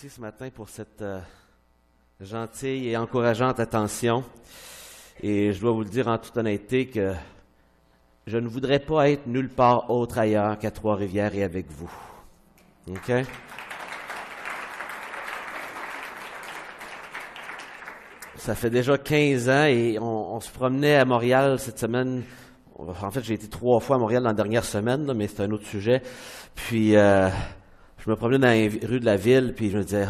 Merci ce matin pour cette gentille et encourageante attention. Et je dois vous le dire en toute honnêteté que je ne voudrais pas être nulle part autre ailleurs qu'à Trois-Rivières et avec vous. OK? Ça fait déjà 15 ans et on se promenait à Montréal cette semaine. En fait, j'ai été 3 fois à Montréal dans la dernière semaine, là, mais c'est un autre sujet. Puis, je me promenais dans les rues de la ville, puis je me disais,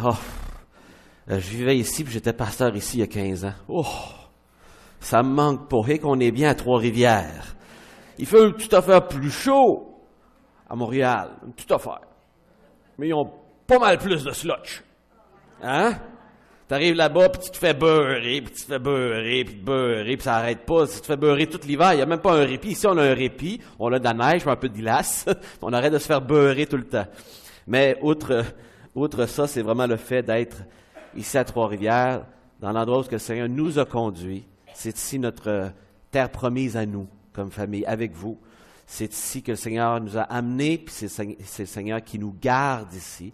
je vivais ici, puis j'étais pasteur ici il y a 15 ans. Oh, ça me manque pas. Et qu'on est bien à Trois-Rivières. Il fait une petite affaire plus chaud à Montréal, une petite affaire. Mais ils ont pas mal plus de slotch. Hein? T'arrives là-bas, puis tu te fais beurrer, puis tu te fais beurrer, puis ça arrête pas. Tu te fais beurrer tout l'hiver, il n'y a même pas un répit. Ici, on a un répit, on a de la neige, un peu de glace. On arrête de se faire beurrer tout le temps. Mais outre ça, c'est vraiment le fait d'être ici à Trois-Rivières, dans l'endroit où le Seigneur nous a conduits. C'est ici notre terre promise à nous, comme famille, avec vous. C'est ici que le Seigneur nous a amenés, puis c'est le Seigneur qui nous garde ici.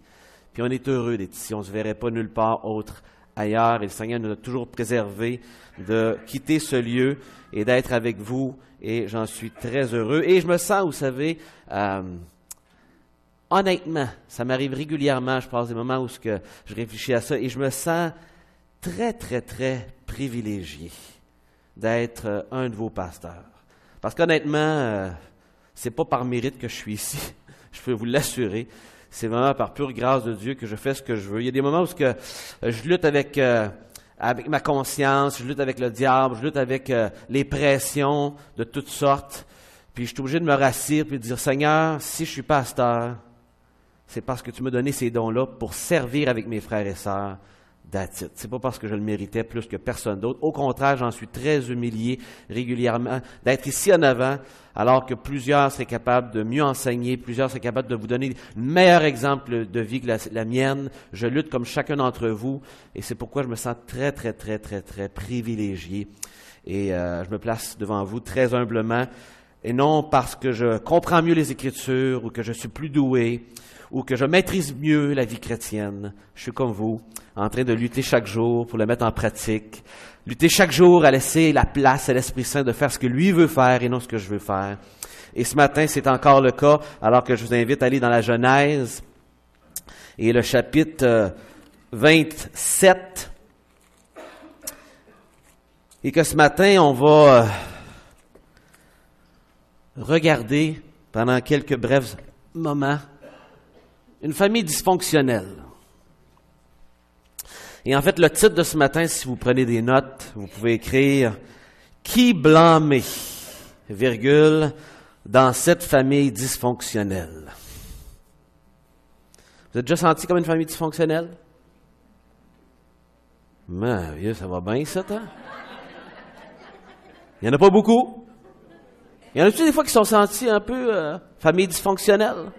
Puis on est heureux d'être ici. On ne se verrait pas nulle part autre ailleurs. Et le Seigneur nous a toujours préservés de quitter ce lieu et d'être avec vous. Et j'en suis très heureux. Et je me sens, vous savez, honnêtement, ça m'arrive régulièrement. Je passe des moments où je réfléchis à ça. Et je me sens très, très, très privilégié d'être un de vos pasteurs. Parce qu'honnêtement, c'est pas par mérite que je suis ici. Je peux vous l'assurer. C'est vraiment par pure grâce de Dieu que je fais ce que je veux. Il y a des moments où je lutte avec ma conscience, je lutte avec le diable, je lutte avec les pressions de toutes sortes. Puis je suis obligé de me rassir puis de dire, Seigneur, si je suis pasteur, c'est parce que tu m'as donné ces dons-là pour servir avec mes frères et sœurs. That's it. C'est pas parce que je le méritais plus que personne d'autre. Au contraire, j'en suis très humilié régulièrement d'être ici en avant, alors que plusieurs seraient capables de mieux enseigner, plusieurs seraient capables de vous donner le meilleur exemple de vie que la mienne. Je lutte comme chacun d'entre vous, et c'est pourquoi je me sens très, très, très, très, très privilégié. Et je me place devant vous très humblement, et non parce que je comprends mieux les Écritures, ou que je suis plus doué, ou que je maîtrise mieux la vie chrétienne. Je suis comme vous, en train de lutter chaque jour pour le mettre en pratique. Lutter chaque jour à laisser la place à l'Esprit Saint de faire ce que lui veut faire et non ce que je veux faire. Et ce matin, c'est encore le cas, alors que je vous invite à aller dans la Genèse et le chapitre 27. Et que ce matin, on va regarder pendant quelques brefs moments une famille dysfonctionnelle. Et en fait, le titre de ce matin, si vous prenez des notes, vous pouvez écrire « Qui blâmer, virgule, dans cette famille dysfonctionnelle ». Vous êtes déjà senti comme une famille dysfonctionnelle? Mais ça va bien, ça, hein? Il n'y en a pas beaucoup. Il y en a-tu des fois qui sont sentis un peu famille dysfonctionnelle?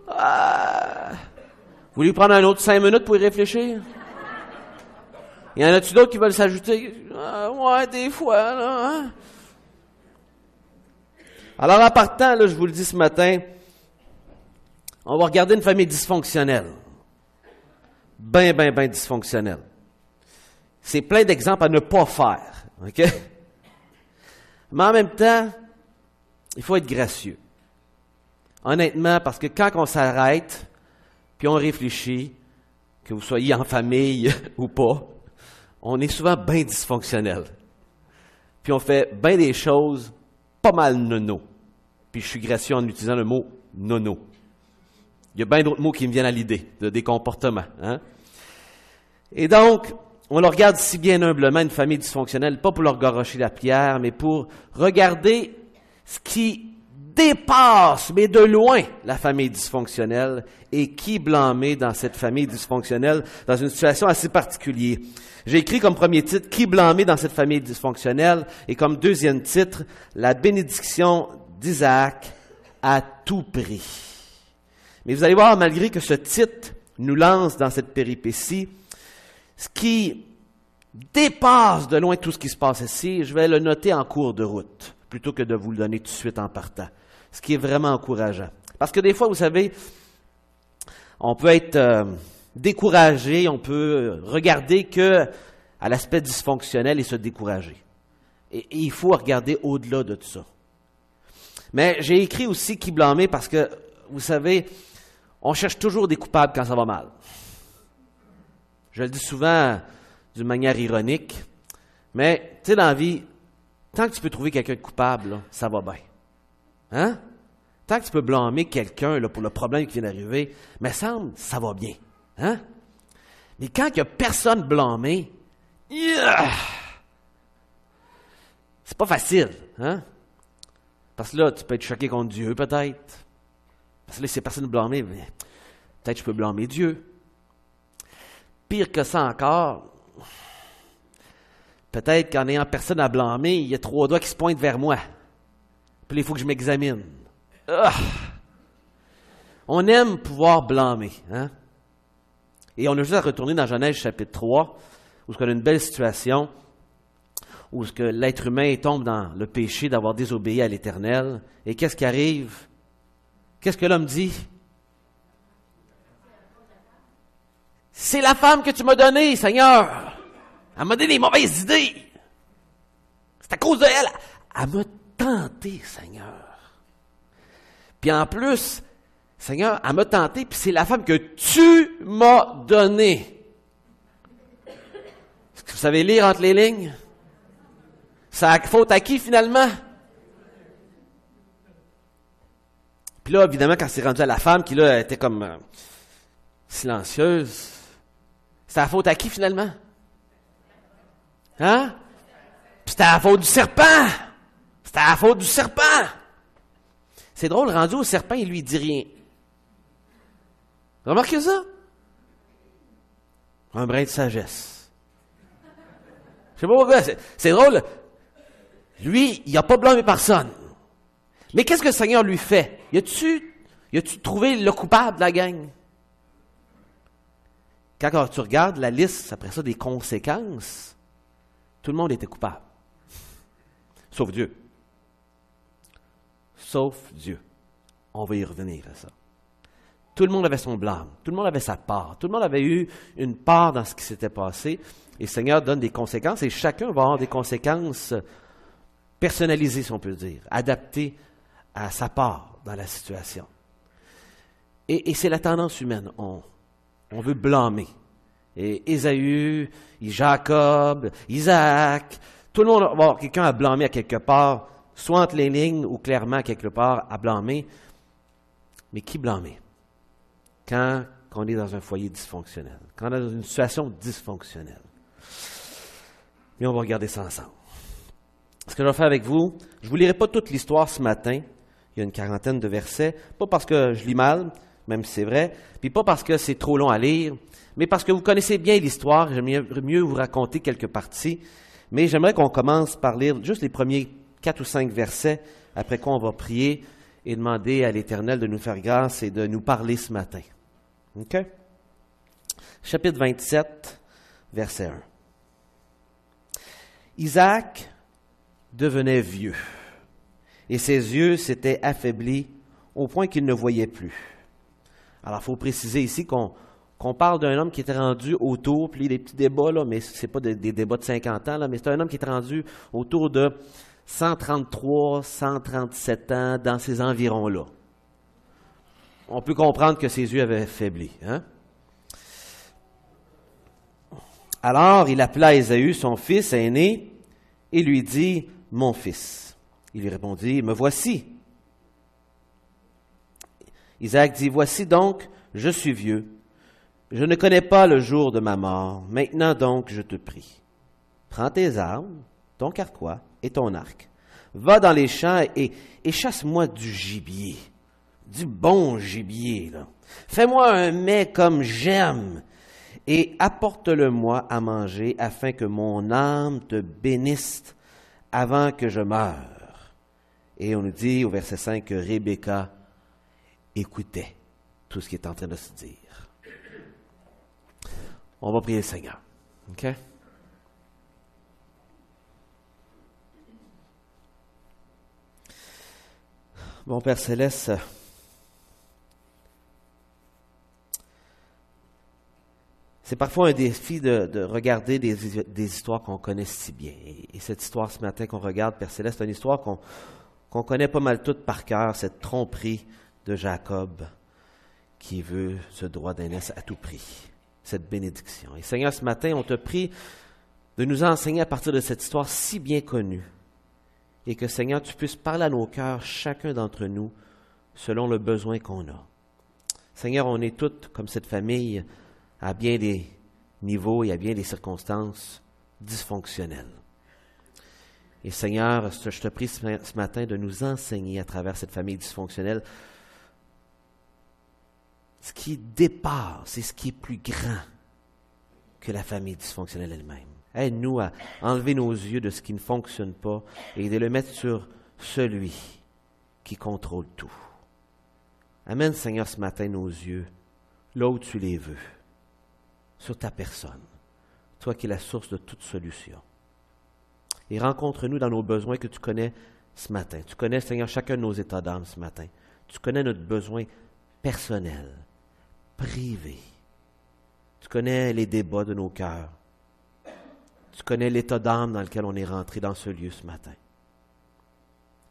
Vous voulez prendre un autre 5 minutes pour y réfléchir? Il y en a-tu d'autres qui veulent s'ajouter? Ouais, des fois, là. Hein? Alors, en partant, là, je vous le dis ce matin, on va regarder une famille dysfonctionnelle. Ben dysfonctionnelle. C'est plein d'exemples à ne pas faire. OK? Mais en même temps, il faut être gracieux. Honnêtement, parce que quand on s'arrête, puis on réfléchit, que vous soyez en famille ou pas, on est souvent bien dysfonctionnel. Puis on fait bien des choses pas mal nono. Puis je suis gracieux en utilisant le mot nono. Il y a bien d'autres mots qui me viennent à l'idée, des comportements. Hein? Et donc, on le regarde si bien humblement, une famille dysfonctionnelle, pas pour leur garocher la pierre, mais pour regarder ce qui dépasse, mais de loin, la famille dysfonctionnelle et qui blâmer dans cette famille dysfonctionnelle dans une situation assez particulière. J'ai écrit comme premier titre « Qui blâmer dans cette famille dysfonctionnelle » et comme deuxième titre « La bénédiction d'Isaac à tout prix ». Mais vous allez voir, malgré que ce titre nous lance dans cette péripétie, ce qui dépasse de loin tout ce qui se passe ici, je vais le noter en cours de route, plutôt que de vous le donner tout de suite en partant. Ce qui est vraiment encourageant. Parce que des fois, vous savez, on peut être découragé, on peut regarder que à l'aspect dysfonctionnel et se décourager. Et il faut regarder au-delà de tout ça. Mais j'ai écrit aussi qui blâmer parce que, vous savez, on cherche toujours des coupables quand ça va mal. Je le dis souvent d'une manière ironique, mais tu sais, dans la vie, tant que tu peux trouver quelqu'un de coupable, là, ça va bien. Hein? Tant que tu peux blâmer quelqu'un là, pour le problème qui vient d'arriver, mais semble, ça va bien. Hein? Mais quand il n'y a personne blâmé, c'est pas facile. Hein? Parce que là, tu peux être choqué contre Dieu, peut-être. Parce que là, si personne blâmé, mais peut-être je peux blâmer Dieu. Pire que ça encore, peut-être qu'en ayant personne à blâmer, il y a 3 doigts qui se pointent vers moi. Puis il faut que je m'examine. On aime pouvoir blâmer. Hein? Et on a juste à retourner dans Genèse chapitre 3, où on a une belle situation, où que l'être humain tombe dans le péché d'avoir désobéi à l'Éternel. Et qu'est-ce qui arrive? Qu'est-ce que l'homme dit? C'est la femme que tu m'as donnée, Seigneur. Elle m'a donné des mauvaises idées. C'est à cause de elle. Elle m'a tenté, Seigneur. Puis en plus, Seigneur, elle m'a tenté, puis c'est la femme que tu m'as donnée. Est-ce que vous savez lire entre les lignes? Ça a faute à qui, finalement? Puis là, évidemment, quand c'est rendu à la femme, qui là était comme silencieuse, c'est la faute à qui, finalement? Hein? Puis c'était la faute du serpent! C'était la faute du serpent! C'est drôle, rendu au serpent, il lui dit rien. Remarquez ça? Un brin de sagesse. Je sais pas pourquoi, c'est drôle. Lui, il n'a pas blâmé personne. Mais qu'est-ce que le Seigneur lui fait? Y a-tu trouvé le coupable de la gang? Quand tu regardes la liste, après ça, des conséquences, tout le monde était coupable. Sauf Dieu. Sauf Dieu. On va y revenir à ça. Tout le monde avait son blâme. Tout le monde avait sa part. Tout le monde avait eu une part dans ce qui s'était passé. Et le Seigneur donne des conséquences. Et chacun va avoir des conséquences personnalisées, si on peut dire, adaptées à sa part dans la situation. Et c'est la tendance humaine. On veut blâmer. Et Ésaü, Jacob, Isaac, tout le monde va avoir quelqu'un à blâmer à quelque part, soit entre les lignes ou clairement quelque part à blâmer. Mais qui blâmer? Quand on est dans un foyer dysfonctionnel, quand on est dans une situation dysfonctionnelle. Et on va regarder ça ensemble. Ce que je vais faire avec vous, je ne vous lirai pas toute l'histoire ce matin. Il y a une 40aine de versets. Pas parce que je lis mal, même si c'est vrai, puis pas parce que c'est trop long à lire, mais parce que vous connaissez bien l'histoire. J'aimerais mieux vous raconter quelques parties. Mais j'aimerais qu'on commence par lire juste les premiers 4 ou 5 versets, après quoi on va prier et demander à l'Éternel de nous faire grâce et de nous parler ce matin. OK? Chapitre 27, verset 1. Isaac devenait vieux, et ses yeux s'étaient affaiblis au point qu'il ne voyait plus. Alors, il faut préciser ici qu'on parle d'un homme qui était rendu autour, puis il y a des petits débats, là, mais ce n'est pas des débats de 50 ans, là, mais c'est un homme qui est rendu autour de 133, 137 ans, dans ces environs-là. On peut comprendre que ses yeux avaient faibli. Hein? Alors, il appela Ésaü, son fils aîné, et lui dit, « Mon fils. » Il lui répondit, « Me voici. » Isaac dit, « Voici donc, je suis vieux. Je ne connais pas le jour de ma mort. Maintenant donc, je te prie. Prends tes armes, ton carquois et ton arc. Va dans les champs et chasse-moi du gibier. Du bon gibier, là. Fais-moi un mets comme j'aime et apporte-le-moi à manger afin que mon âme te bénisse avant que je meure. » Et on nous dit au verset 5 que Rebecca écoutait tout ce qui est en train de se dire. On va prier le Seigneur. OK? Mon Père Céleste, C'est parfois un défi de regarder des histoires qu'on connaît si bien. Et cette histoire ce matin qu'on regarde, Père Céleste, c'est une histoire qu'on connaît pas mal toute par cœur, cette tromperie de Jacob qui veut ce droit d'aînesse à tout prix, cette bénédiction. Et Seigneur, ce matin, on te prie de nous enseigner à partir de cette histoire si bien connue et que, Seigneur, tu puisses parler à nos cœurs, chacun d'entre nous, selon le besoin qu'on a. Seigneur, on est tous, comme cette famille, à bien des niveaux et à bien des circonstances dysfonctionnelles. Et Seigneur, je te prie ce matin de nous enseigner à travers cette famille dysfonctionnelle ce qui dépasse et ce qui est plus grand que la famille dysfonctionnelle elle-même. Aide-nous à enlever nos yeux de ce qui ne fonctionne pas et de le mettre sur celui qui contrôle tout. Amène, Seigneur, ce matin nos yeux là où tu les veux, sur ta personne, toi qui es la source de toute solution. Et rencontre-nous dans nos besoins que tu connais ce matin. Tu connais, Seigneur, chacun de nos états d'âme ce matin. Tu connais notre besoin personnel, privé. Tu connais les débats de nos cœurs. Tu connais l'état d'âme dans lequel on est rentré dans ce lieu ce matin.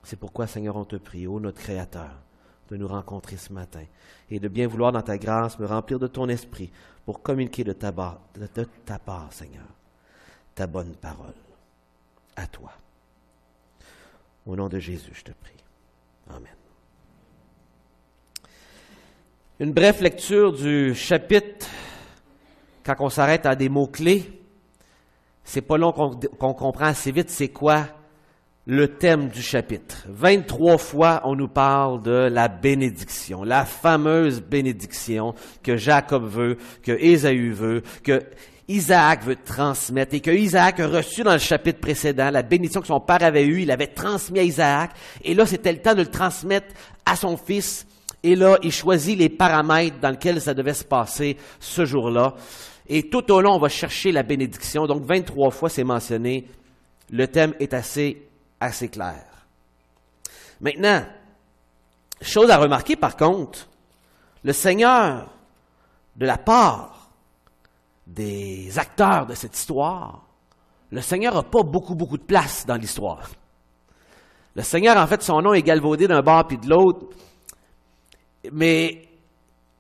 C'est pourquoi, Seigneur, on te prie, ô notre Créateur, de nous rencontrer ce matin et de bien vouloir, dans ta grâce, me remplir de ton esprit pour communiquer de ta part, Seigneur, ta bonne parole à toi. Au nom de Jésus, je te prie. Amen. Une brève lecture du chapitre, quand on s'arrête à des mots-clés, c'est pas long qu'on comprend assez vite c'est quoi le thème du chapitre. 23 fois, on nous parle de la bénédiction, la fameuse bénédiction que Jacob veut, que Ésaü veut, que Isaac veut transmettre et que Isaac a reçu dans le chapitre précédent, la bénédiction que son père avait eue, il avait transmis à Isaac. Et là, c'était le temps de le transmettre à son fils. Et là, il choisit les paramètres dans lesquels ça devait se passer ce jour-là. Et tout au long, on va chercher la bénédiction. Donc, 23 fois, c'est mentionné. Le thème est assez clair. Maintenant, chose à remarquer par contre, le Seigneur, de la part des acteurs de cette histoire, le Seigneur n'a pas beaucoup de place dans l'histoire. Le Seigneur, en fait, son nom est galvaudé d'un bord puis de l'autre, mais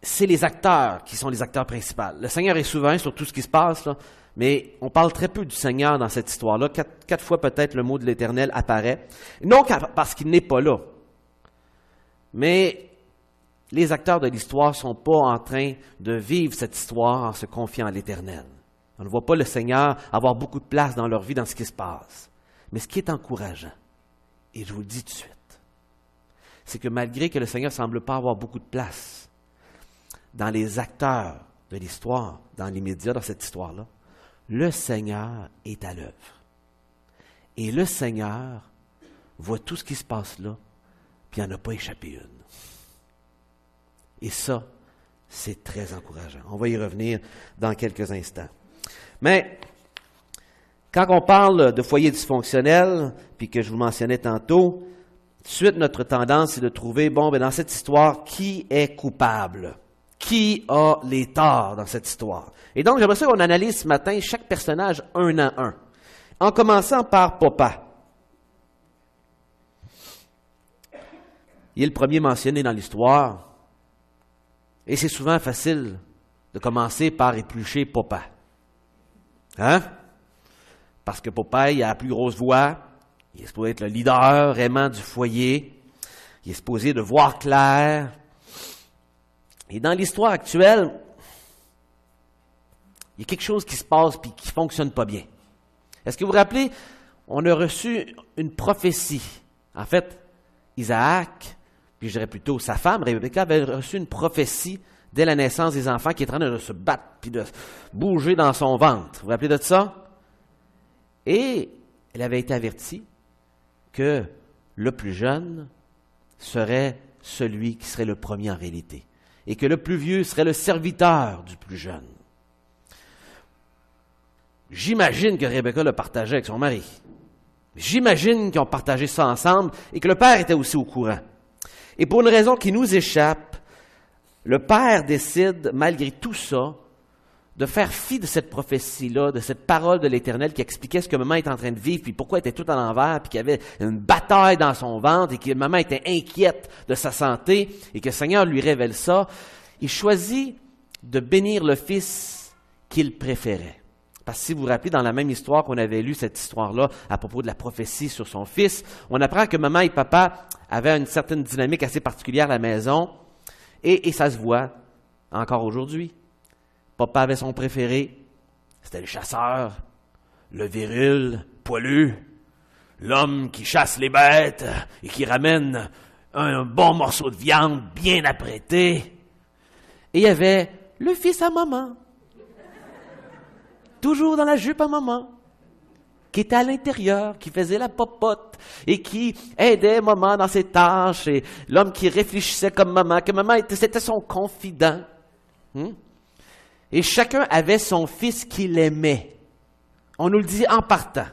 c'est les acteurs qui sont les acteurs principaux. Le Seigneur est souverain sur tout ce qui se passe, là, mais on parle très peu du Seigneur dans cette histoire-là. Quatre fois peut-être le mot de l'Éternel apparaît. Non parce qu'il n'est pas là, mais les acteurs de l'histoire ne sont pas en train de vivre cette histoire en se confiant à l'Éternel. On ne voit pas le Seigneur avoir beaucoup de place dans leur vie, dans ce qui se passe. Mais ce qui est encourageant, et je vous le dis tout de suite, c'est que malgré que le Seigneur ne semble pas avoir beaucoup de place dans les acteurs de l'histoire, dans l'immédiat, dans cette histoire-là, le Seigneur est à l'œuvre. Et le Seigneur voit tout ce qui se passe là, puis il n'en a pas échappé une. Et ça, c'est très encourageant. On va y revenir dans quelques instants. Mais, quand on parle de foyer dysfonctionnel, puis que je vous mentionnais tantôt, tout de suite, notre tendance, c'est de trouver, dans cette histoire, qui est coupable? Qui a les torts dans cette histoire? Et donc, j'aimerais ça qu'on analyse ce matin chaque personnage un à un. En commençant par Papa. Il est le premier mentionné dans l'histoire. Et c'est souvent facile de commencer par éplucher Papa. Hein? Parce que Papa, il a la plus grosse voix. Il est supposé être le leader aimant du foyer. Il est supposé de voir clair. Et dans l'histoire actuelle, il y a quelque chose qui se passe et qui ne fonctionne pas bien. Est-ce que vous vous rappelez, on a reçu une prophétie. En fait, Isaac, puis je dirais plutôt sa femme, Rebecca, avait reçu une prophétie dès la naissance des enfants qui est en train de se battre puis de bouger dans son ventre. Vous vous rappelez de ça? Et elle avait été avertie que le plus jeune serait celui qui serait le premier en réalité. Et que le plus vieux serait le serviteur du plus jeune. J'imagine que Rebecca le partageait avec son mari. J'imagine qu'ils ont partagé ça ensemble et que le père était aussi au courant. Et pour une raison qui nous échappe, le père décide, malgré tout ça, de faire fi de cette prophétie-là, de cette parole de l'Éternel qui expliquait ce que maman était en train de vivre, puis pourquoi elle était tout à l'envers, puis qu'il y avait une bataille dans son ventre, et que maman était inquiète de sa santé, et que le Seigneur lui révèle ça, il choisit de bénir le fils qu'il préférait. Parce que si vous vous rappelez, dans la même histoire qu'on avait lu, cette histoire-là, à propos de la prophétie sur son fils, on apprend que maman et papa avaient une certaine dynamique assez particulière à la maison, et ça se voit encore aujourd'hui. Papa avait son préféré, c'était le chasseur, le viril, poilu, l'homme qui chasse les bêtes et qui ramène un bon morceau de viande bien apprêté. Et il y avait le fils à maman, toujours dans la jupe à maman, qui était à l'intérieur, qui faisait la popote et qui aidait maman dans ses tâches, et l'homme qui réfléchissait comme maman, que maman c'était son confident. Et chacun avait son fils qu'il aimait. On nous le dit en partant.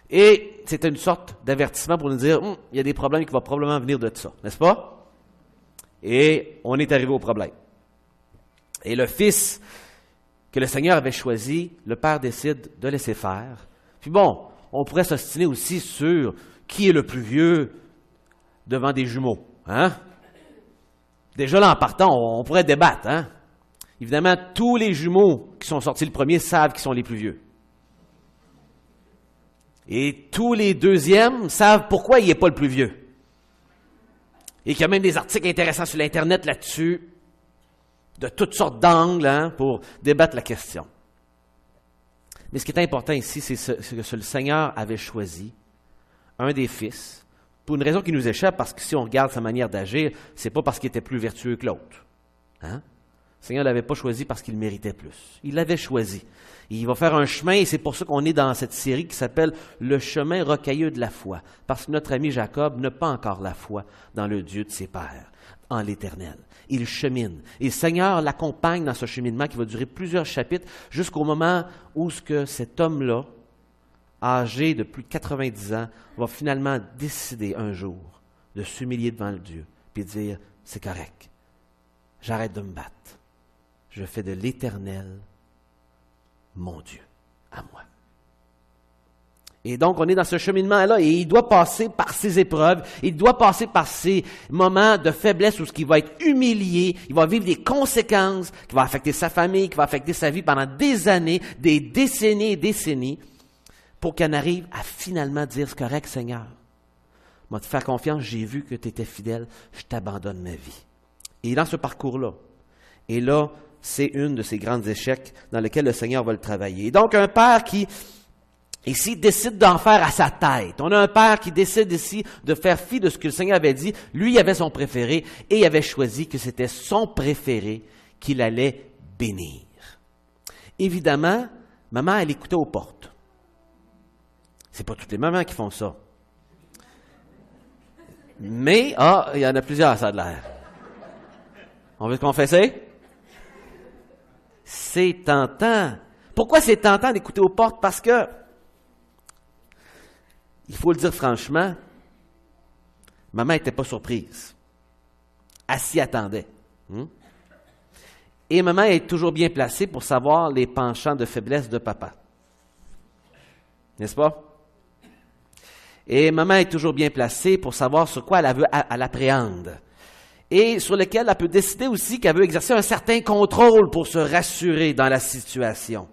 Et c'était une sorte d'avertissement pour nous dire, il y a des problèmes qui vont probablement venir de ça, n'est-ce pas? Et on est arrivé au problème. Et le fils que le Seigneur avait choisi, le père décide de laisser faire. Puis bon, on pourrait s'ostiner aussi sur qui est le plus vieux devant des jumeaux. Hein? Déjà là, en partant, on pourrait débattre. Hein? Évidemment, tous les jumeaux qui sont sortis le premier savent qu'ils sont les plus vieux. Et tous les deuxièmes savent pourquoi il n'est pas le plus vieux. Et qu'il y a même des articles intéressants sur l'Internet là-dessus, de toutes sortes d'angles, hein, pour débattre la question. Mais ce qui est important ici, c'est que le Seigneur avait choisi un des fils, pour une raison qui nous échappe, parce que si on regarde sa manière d'agir, c'est pas parce qu'il était plus vertueux que l'autre. Hein? Le Seigneur ne l'avait pas choisi parce qu'il méritait plus. Il l'avait choisi. Et il va faire un chemin, et c'est pour ça qu'on est dans cette série qui s'appelle « Le chemin rocailleux de la foi ». Parce que notre ami Jacob n'a pas encore la foi dans le Dieu de ses pères, en l'Éternel. Il chemine. Et le Seigneur l'accompagne dans ce cheminement qui va durer plusieurs chapitres, jusqu'au moment où cet homme-là, âgé de plus de 90 ans, va finalement décider un jour de s'humilier devant le Dieu, puis dire « C'est correct, j'arrête de me battre. Je fais de l'Éternel mon Dieu, à moi. » Et donc, on est dans ce cheminement-là, et il doit passer par ces épreuves, il doit passer par ces moments de faiblesse où il va être humilié, il va vivre des conséquences qui vont affecter sa famille, qui vont affecter sa vie pendant des années, des décennies et décennies, pour qu'on arrive à finalement dire « C'est correct, Seigneur. Moi, te faire confiance, j'ai vu que tu étais fidèle, je t'abandonne ma vie. » Et dans ce parcours-là, et là, c'est une de ces grands échecs dans lesquels le Seigneur va le travailler. Et donc, un père qui, ici, décide d'en faire à sa tête. On a un père qui décide ici de faire fi de ce que le Seigneur avait dit. Lui, il avait son préféré, et il avait choisi que c'était son préféré qu'il allait bénir. Évidemment, maman, elle écoutait aux portes. C'est pas toutes les mamans qui font ça. Mais, il y en a plusieurs, ça a de l'air. On veut se confesser? C'est tentant. Pourquoi c'est tentant d'écouter aux portes? Parce que, il faut le dire franchement, maman n'était pas surprise. Elle s'y attendait. Et maman est toujours bien placée pour savoir les penchants de faiblesse de papa. N'est-ce pas? Et maman est toujours bien placée pour savoir sur quoi elle appréhende. Et sur lequel elle peut décider aussi qu'elle veut exercer un certain contrôle pour se rassurer dans la situation.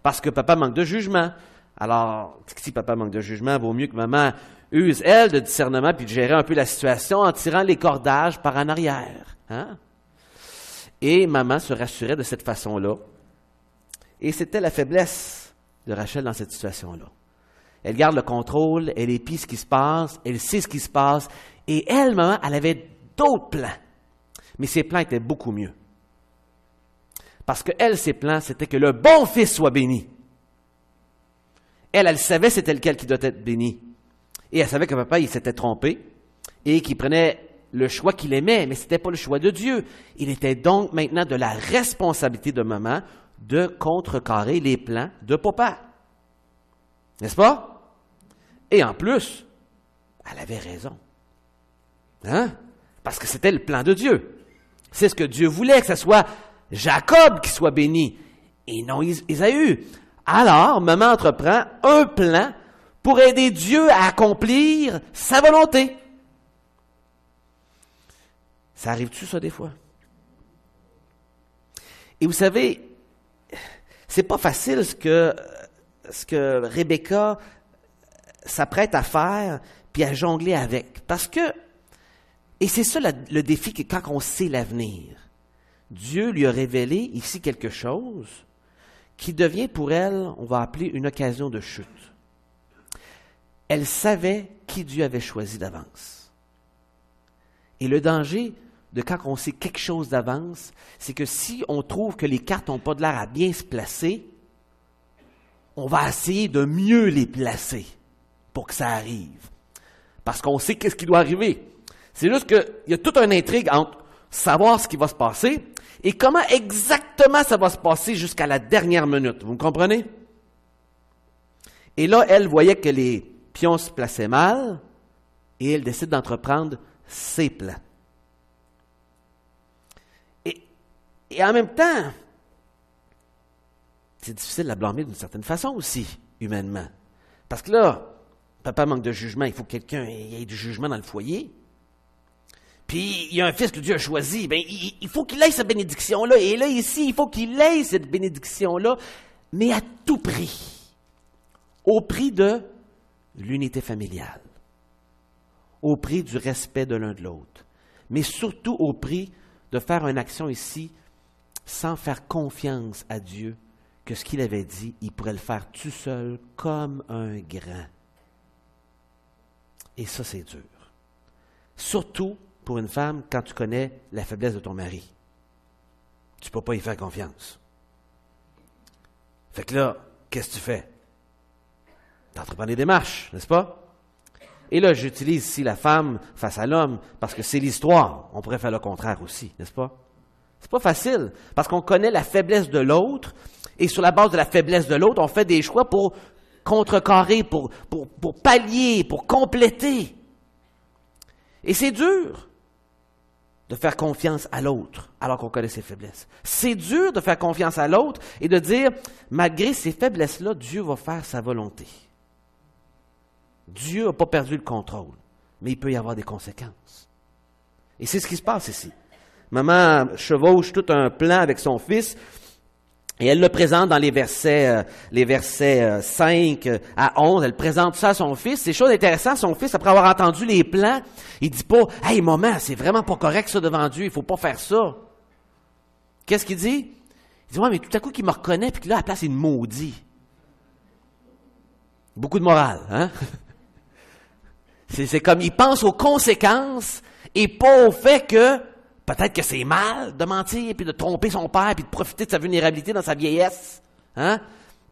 Parce que papa manque de jugement. Alors, si papa manque de jugement, vaut mieux que maman use, elle, de discernement puis de gérer un peu la situation en tirant les cordages par en arrière. Hein? Et maman se rassurait de cette façon-là. Et c'était la faiblesse de Rachel dans cette situation-là. Elle garde le contrôle, elle épie ce qui se passe, elle sait ce qui se passe. Et elle, maman, elle avait d'autres plans. Mais ses plans étaient beaucoup mieux. Parce que elle, ses plans, c'était que le bon fils soit béni. Elle savait c'était lequel qui doit être béni. Et elle savait que papa, il s'était trompé et qu'il prenait le choix qu'il aimait, mais ce n'était pas le choix de Dieu. Il était donc maintenant de la responsabilité de maman de contrecarrer les plans de papa. N'est-ce pas? Et en plus, elle avait raison. Hein? Parce que c'était le plan de Dieu. C'est ce que Dieu voulait, que ce soit Jacob qui soit béni. Et non Ésaü. Alors, maman entreprend un plan pour aider Dieu à accomplir sa volonté. Ça arrive-tu, ça, des fois? Et vous savez, c'est pas facile ce que Rebecca s'apprête à faire, puis à jongler avec. Parce que, et c'est ça le défi, que quand on sait l'avenir, Dieu lui a révélé ici quelque chose qui devient pour elle, on va appeler une occasion de chute. Elle savait qui Dieu avait choisi d'avance. Et le danger de quand on sait quelque chose d'avance, c'est que si on trouve que les cartes n'ont pas de l'air à bien se placer, on va essayer de mieux les placer pour que ça arrive. Parce qu'on sait qu'est-ce qui doit arriver. C'est juste qu'il y a toute une intrigue entre savoir ce qui va se passer et comment exactement ça va se passer jusqu'à la dernière minute. Vous me comprenez? Et là, elle voyait que les pions se plaçaient mal et elle décide d'entreprendre ses plans. Et en même temps, c'est difficile de la blâmer d'une certaine façon aussi, humainement. Parce que là, papa manque de jugement, il faut que quelqu'un ait du jugement dans le foyer. Puis, il y a un fils que Dieu a choisi, bien, il faut qu'il ait cette bénédiction-là. Et là, ici, il faut qu'il ait cette bénédiction-là, mais à tout prix. Au prix de l'unité familiale. Au prix du respect de l'un de l'autre. Mais surtout au prix de faire une action ici sans faire confiance à Dieu que ce qu'il avait dit, il pourrait le faire tout seul comme un grand. Et ça, c'est dur. Surtout pour une femme quand tu connais la faiblesse de ton mari. Tu ne peux pas y faire confiance. Fait que là, qu'est-ce que tu fais? Tu entreprends des démarches, n'est-ce pas? Et là, j'utilise ici la femme face à l'homme parce que c'est l'histoire. On pourrait faire le contraire aussi, n'est-ce pas? C'est pas facile parce qu'on connaît la faiblesse de l'autre et sur la base de la faiblesse de l'autre, on fait des choix pour contrecarrer, pour pallier, pour compléter. Et c'est dur de faire confiance à l'autre alors qu'on connaît ses faiblesses. C'est dur de faire confiance à l'autre et de dire, malgré ces faiblesses-là, Dieu va faire sa volonté. Dieu n'a pas perdu le contrôle, mais il peut y avoir des conséquences. Et c'est ce qui se passe ici. Maman chevauche tout un plan avec son fils et elle le présente dans les versets 5 à 11. Elle présente ça à son fils. C'est chose intéressante, son fils, après avoir entendu les plans, il dit pas « Hey, maman, c'est vraiment pas correct ça devant Dieu, il faut pas faire ça. » Qu'est-ce qu'il dit? Il dit « Ouais, mais tout à coup, qu'il me reconnaît, puis que là, à la place, il me maudit. » Beaucoup de morale, hein? C'est comme, il pense aux conséquences et pas au fait que peut-être que c'est mal de mentir, puis de tromper son père, puis de profiter de sa vulnérabilité dans sa vieillesse. Hein?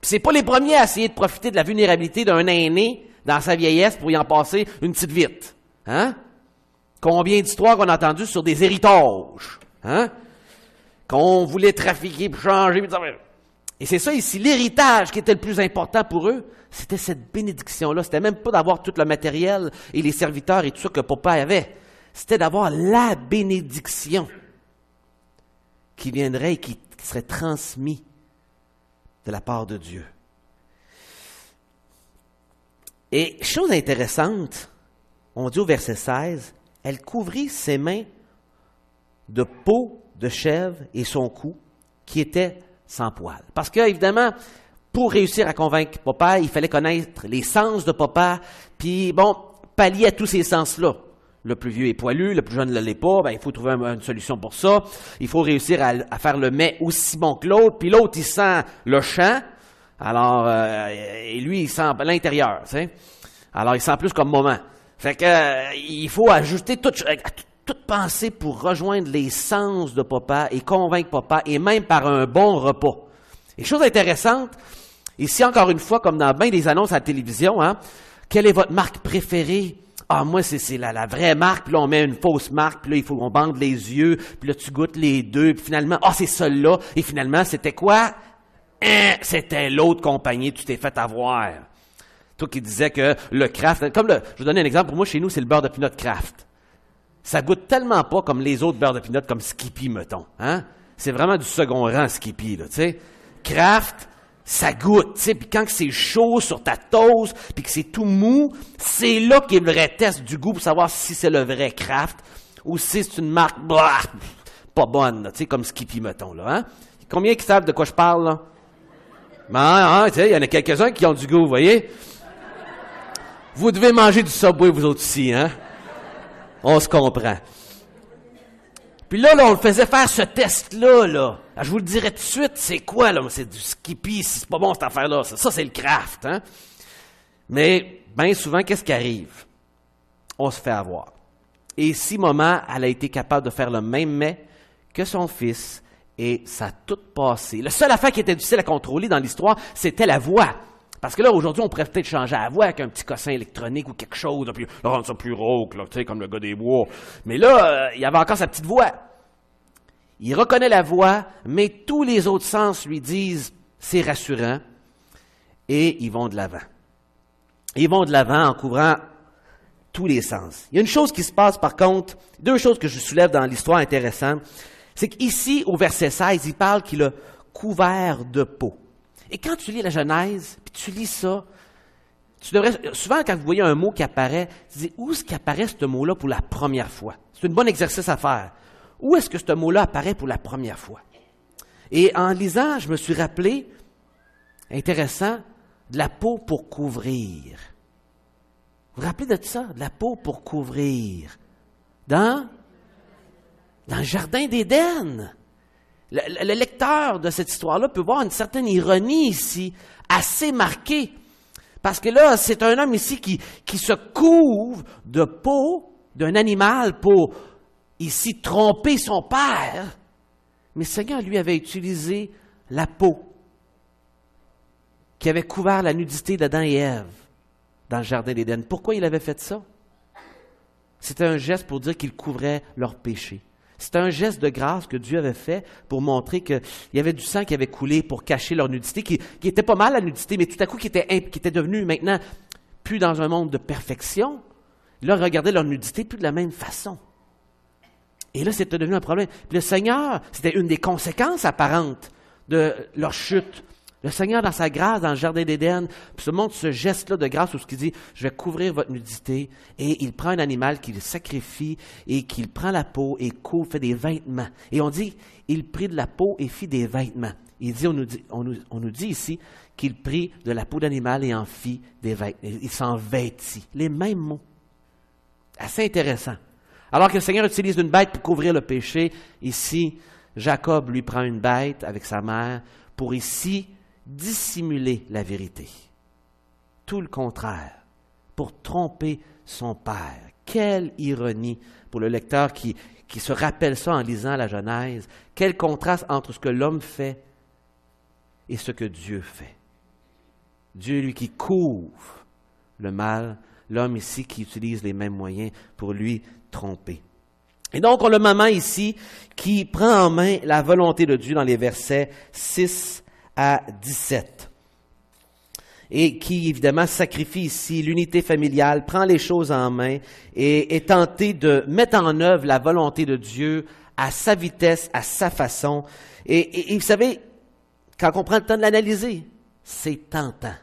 Puis c'est pas les premiers à essayer de profiter de la vulnérabilité d'un aîné dans sa vieillesse pour y en passer une petite vite. Hein? Combien d'histoires qu'on a entendues sur des héritages, hein? Qu'on voulait trafiquer, puis changer, puis... Et c'est ça ici, l'héritage qui était le plus important pour eux, c'était cette bénédiction-là. C'était même pas d'avoir tout le matériel et les serviteurs et tout ça que papa avait. C'était d'avoir la bénédiction qui viendrait et qui serait transmise de la part de Dieu. Et chose intéressante, on dit au verset 16, elle couvrit ses mains de peau de chèvre et son cou qui était sans poil. Parce que, évidemment, pour réussir à convaincre papa, il fallait connaître les sens de papa, puis bon, pallier à tous ces sens-là. Le plus vieux est poilu, le plus jeune ne l'est pas, ben, il faut trouver une solution pour ça. Il faut réussir à faire le mets aussi bon que l'autre, puis l'autre, il sent le champ, alors, et lui, il sent l'intérieur, tu sais. Alors, il sent plus comme moment. Fait que, il faut ajuster toute pensée pour rejoindre les sens de papa et convaincre papa, et même par un bon repas. Et chose intéressante, ici, encore une fois, comme dans bien des annonces à la télévision, hein, quelle est votre marque préférée? Ah, moi, c'est la vraie marque, puis là, on met une fausse marque, puis là, il faut qu'on bande les yeux, puis là, tu goûtes les deux, puis finalement, c'est celle-là, et finalement, c'était quoi? C'était l'autre compagnie, tu t'es fait avoir. Toi qui disais que le Kraft, je vais vous donner un exemple, pour moi, chez nous, c'est le beurre de pinot Kraft. Ça goûte tellement pas comme les autres beurres de pinot, comme Skippy, mettons, hein? C'est vraiment du second rang, Skippy, là, tu sais. Kraft, ça goûte, tu sais, puis quand c'est chaud sur ta toast, puis que c'est tout mou, c'est là qu'est le vrai test du goût pour savoir si c'est le vrai Kraft ou si c'est une marque pas bonne, tu sais, comme Skippy, mettons, là, hein? Combien qui savent de quoi je parle, là? Ben, tu sais, il y en a quelques-uns qui ont du goût, vous voyez? Vous devez manger du Subway, vous autres aussi, hein? On se comprend. Puis là, on le faisait faire ce test-là, là. Je vous le dirai tout de suite, c'est quoi, là? C'est du Skippy, si c'est pas bon, cette affaire-là. Ça, c'est le Kraft, hein? Mais, bien souvent, qu'est-ce qui arrive? On se fait avoir. Et ici, maman, elle a été capable de faire le même mets que son fils, et ça a tout passé. La seule affaire qui était difficile à contrôler dans l'histoire, c'était la voix. Parce que là, aujourd'hui, on pourrait peut-être changer la voix avec un petit cossin électronique ou quelque chose, puis rendre ça plus rauque, là, tu sais, comme le gars des bois. Mais là, il y avait encore sa petite voix. Il reconnaît la voix, mais tous les autres sens lui disent « c'est rassurant » et ils vont de l'avant. Ils vont de l'avant en couvrant tous les sens. Il y a une chose qui se passe, par contre, deux choses que je soulève dans l'histoire intéressante, c'est qu'ici, au verset 16, il parle qu'il a couvert de peau. Et quand tu lis la Genèse, puis tu lis ça, tu devrais, souvent quand vous voyez un mot qui apparaît, tu dis, où est-ce qu'apparaît ce mot-là pour la première fois? C'est un bon exercice à faire. Où est-ce que ce mot-là apparaît pour la première fois? Et en lisant, je me suis rappelé, intéressant, de la peau pour couvrir. Vous vous rappelez de ça? De la peau pour couvrir. Dans le jardin d'Éden. Le lecteur de cette histoire-là peut voir une certaine ironie ici, assez marquée. Parce que là, c'est un homme ici qui se couvre de peau d'un animal pour, ici, tromper son père. Mais le Seigneur, lui, avait utilisé la peau qui avait couvert la nudité d'Adam et Ève dans le jardin d'Éden. Pourquoi il avait fait ça? C'était un geste pour dire qu'il couvrait leurs péchés. C'était un geste de grâce que Dieu avait fait pour montrer qu'il y avait du sang qui avait coulé pour cacher leur nudité, qui était pas mal la nudité, mais tout à coup qui était devenu maintenant plus dans un monde de perfection. Là, regardaient leur nudité plus de la même façon. Et là, c'était devenu un problème. Puis le Seigneur, c'était une des conséquences apparentes de leur chute. Le Seigneur, dans sa grâce, dans le jardin d'Éden, se montre ce geste-là de grâce où il dit, je vais couvrir votre nudité, et il prend un animal qu'il sacrifie, et qu'il prend la peau, et couvre, fait des vêtements. Et on dit, il prit de la peau et fit des vêtements. Il dit, on nous dit ici qu'il prit de la peau d'animal et en fit des vêtements. Il s'en vêtit. Les mêmes mots. Assez intéressant. Alors que le Seigneur utilise une bête pour couvrir le péché, ici, Jacob lui prend une bête avec sa mère pour ici dissimuler la vérité. Tout le contraire, pour tromper son père. Quelle ironie pour le lecteur qui se rappelle ça en lisant la Genèse. Quel contraste entre ce que l'homme fait et ce que Dieu fait. Dieu, lui, qui couvre le mal, l'homme ici qui utilise les mêmes moyens pour lui tromper. Et donc, on a le maman ici qui prend en main la volonté de Dieu dans les versets 6 à 17. Et qui, évidemment, sacrifie ici l'unité familiale, prend les choses en main et est tenté de mettre en œuvre la volonté de Dieu à sa vitesse, à sa façon. Et vous savez, quand on prend le temps de l'analyser, c'est tentant.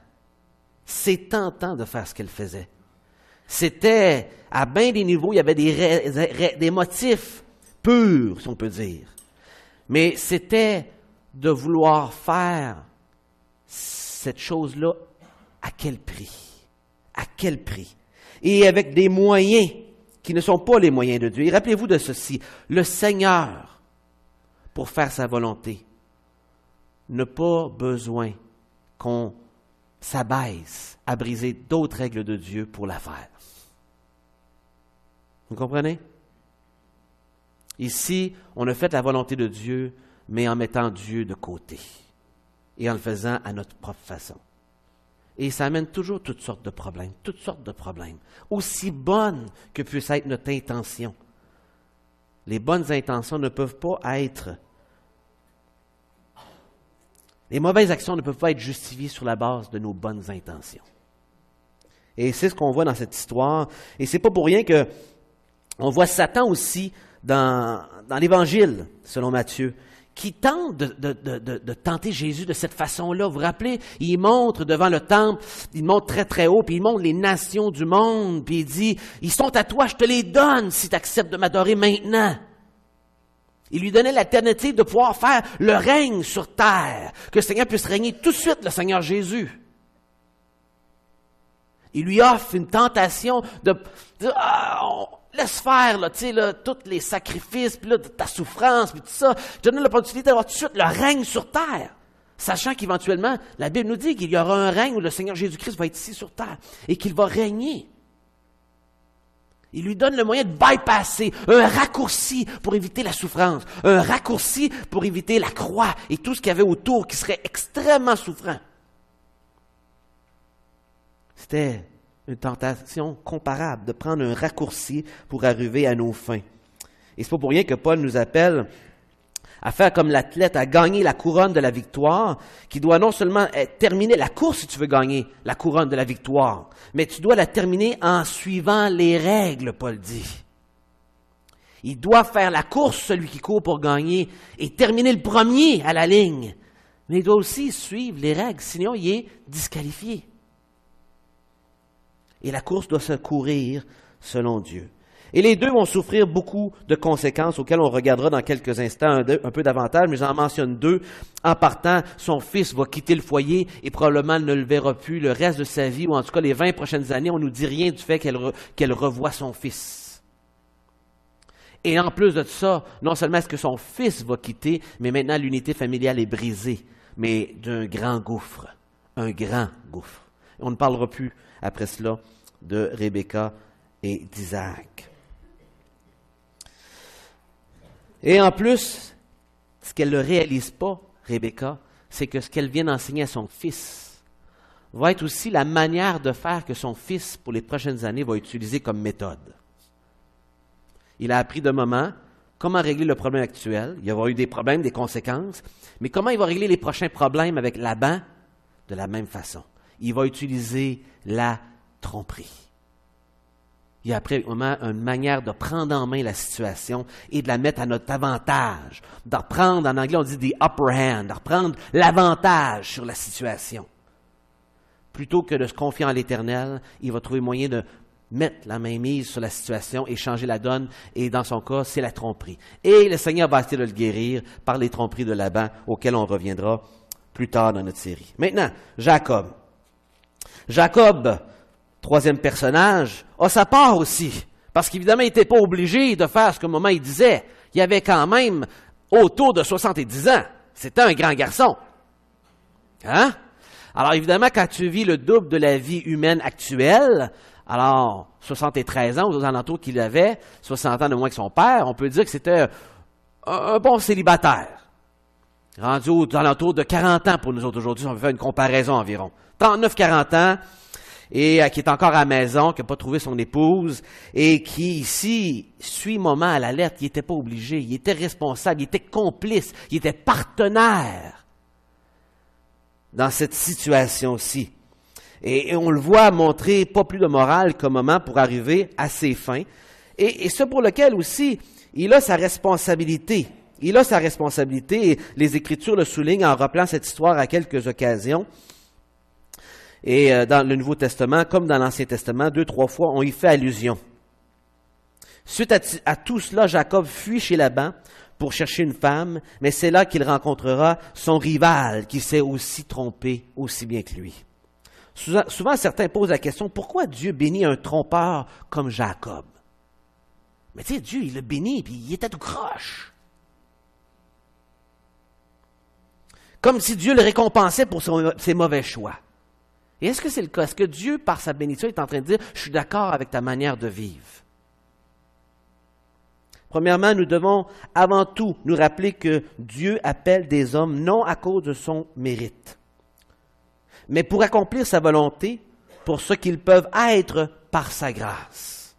C'est tentant de faire ce qu'elle faisait. C'était, à bien des niveaux, il y avait des motifs purs, si on peut dire. Mais c'était de vouloir faire cette chose-là à quel prix? À quel prix? Et avec des moyens qui ne sont pas les moyens de Dieu. Et rappelez-vous de ceci, le Seigneur, pour faire sa volonté, n'a pas besoin qu'on s'abaisse à briser d'autres règles de Dieu pour la faire. Vous comprenez? Ici, on a fait la volonté de Dieu, mais en mettant Dieu de côté et en le faisant à notre propre façon. Et ça amène toujours toutes sortes de problèmes, aussi bonnes que puisse être notre intention. Les bonnes intentions ne peuvent pas être... Les mauvaises actions ne peuvent pas être justifiées sur la base de nos bonnes intentions. Et c'est ce qu'on voit dans cette histoire. Et c'est pas pour rien que on voit Satan aussi dans l'Évangile, selon Matthieu, qui tente de tenter Jésus de cette façon-là. Vous vous rappelez, il montre devant le temple, il montre très très haut, puis il montre les nations du monde, puis il dit, ils sont à toi, je te les donne si tu acceptes de m'adorer maintenant. Il lui donnait l'alternative de pouvoir faire le règne sur terre, que le Seigneur puisse régner tout de suite, le Seigneur Jésus. Il lui offre une tentation de laisse faire, là, tu sais, là, tous les sacrifices, puis là, ta souffrance, puis tout ça. Je te donne l'opportunité d'avoir tout de suite le règne sur terre. Sachant qu'éventuellement, la Bible nous dit qu'il y aura un règne où le Seigneur Jésus-Christ va être ici sur terre et qu'il va régner. Il lui donne le moyen de bypasser, un raccourci pour éviter la souffrance, un raccourci pour éviter la croix et tout ce qu'il y avait autour qui serait extrêmement souffrant. C'était une tentation comparable de prendre un raccourci pour arriver à nos fins. Et c'est pas pour rien que Paul nous appelle à faire comme l'athlète, à gagner la couronne de la victoire, qui doit non seulement terminer la course si tu veux gagner la couronne de la victoire, mais tu dois la terminer en suivant les règles, Paul dit. Il doit faire la course, celui qui court pour gagner, et terminer le premier à la ligne. Mais il doit aussi suivre les règles, sinon il est disqualifié. Et la course doit se courir selon Dieu. Et les deux vont souffrir beaucoup de conséquences auxquelles on regardera dans quelques instants un peu davantage, mais j'en mentionne deux. En partant, son fils va quitter le foyer et probablement ne le verra plus le reste de sa vie, ou en tout cas les 20 prochaines années, on ne nous dit rien du fait qu'elle revoit son fils. Et en plus de ça, non seulement est-ce que son fils va quitter, mais maintenant l'unité familiale est brisée, mais d'un grand gouffre, un grand gouffre. On ne parlera plus après cela de Rebecca et d'Isaac. Et en plus, ce qu'elle ne réalise pas, Rebecca, c'est que ce qu'elle vient d'enseigner à son fils va être aussi la manière de faire que son fils, pour les prochaines années, va utiliser comme méthode. Il a appris de moment comment régler le problème actuel. Il y aura eu des problèmes, des conséquences, mais comment il va régler les prochains problèmes avec Laban? De la même façon. Il va utiliser la tromperie. Il y a après une manière de prendre en main la situation et de la mettre à notre avantage. De reprendre, en anglais on dit « the upper hand », de reprendre l'avantage sur la situation. Plutôt que de se confier en l'Éternel, il va trouver moyen de mettre la main mise sur la situation et changer la donne. Et dans son cas, c'est la tromperie. Et le Seigneur va essayer de le guérir par les tromperies de Laban, auxquelles on reviendra plus tard dans notre série. Maintenant, Jacob. Jacob, troisième personnage, a sa part aussi. Parce qu'évidemment, il n'était pas obligé de faire ce qu'au moment il disait. Il avait quand même autour de 70 ans. C'était un grand garçon. Hein? Alors évidemment, quand tu vis le double de la vie humaine actuelle, alors 73 ans aux alentours qu'il avait, 60 ans de moins que son père, on peut dire que c'était un bon célibataire. Rendu aux alentours de 40 ans pour nous autres aujourd'hui, on peut faire une comparaison environ. 39-40 ans, et qui est encore à la maison, qui n'a pas trouvé son épouse, et qui ici suit moment à la lettre. Il n'était pas obligé, il était responsable, il était complice, il était partenaire dans cette situation-ci. Et on le voit montrer pas plus de morale qu'un moment pour arriver à ses fins. Et ce pour lequel aussi, il a sa responsabilité. Il a sa responsabilité, et les Écritures le soulignent en rappelant cette histoire à quelques occasions. Et dans le Nouveau Testament, comme dans l'Ancien Testament, 2-3 fois, on y fait allusion. Suite à tout cela, Jacob fuit chez Laban pour chercher une femme, mais c'est là qu'il rencontrera son rival qui s'est aussi trompé aussi bien que lui. Souvent, certains posent la question, pourquoi Dieu bénit un trompeur comme Jacob? Mais tu sais, Dieu, il l'a béni, puis il était tout croche. Comme si Dieu le récompensait pour ses mauvais choix. Et est-ce que c'est le cas? Est-ce que Dieu, par sa bénédiction, est en train de dire, je suis d'accord avec ta manière de vivre? Premièrement, nous devons avant tout nous rappeler que Dieu appelle des hommes non à cause de son mérite, mais pour accomplir sa volonté, pour ce qu'ils peuvent être par sa grâce.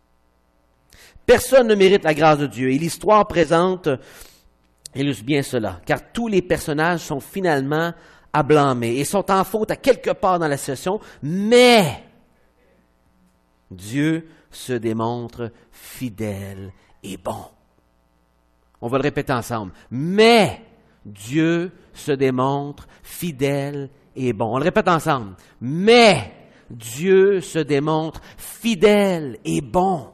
Personne ne mérite la grâce de Dieu, et l'histoire présente illustre bien cela, car tous les personnages sont finalement à blâmer et sont en faute à quelque part dans la situation, mais Dieu se démontre fidèle et bon. On va le répéter ensemble. Mais Dieu se démontre fidèle et bon. On le répète ensemble. Mais Dieu se démontre fidèle et bon.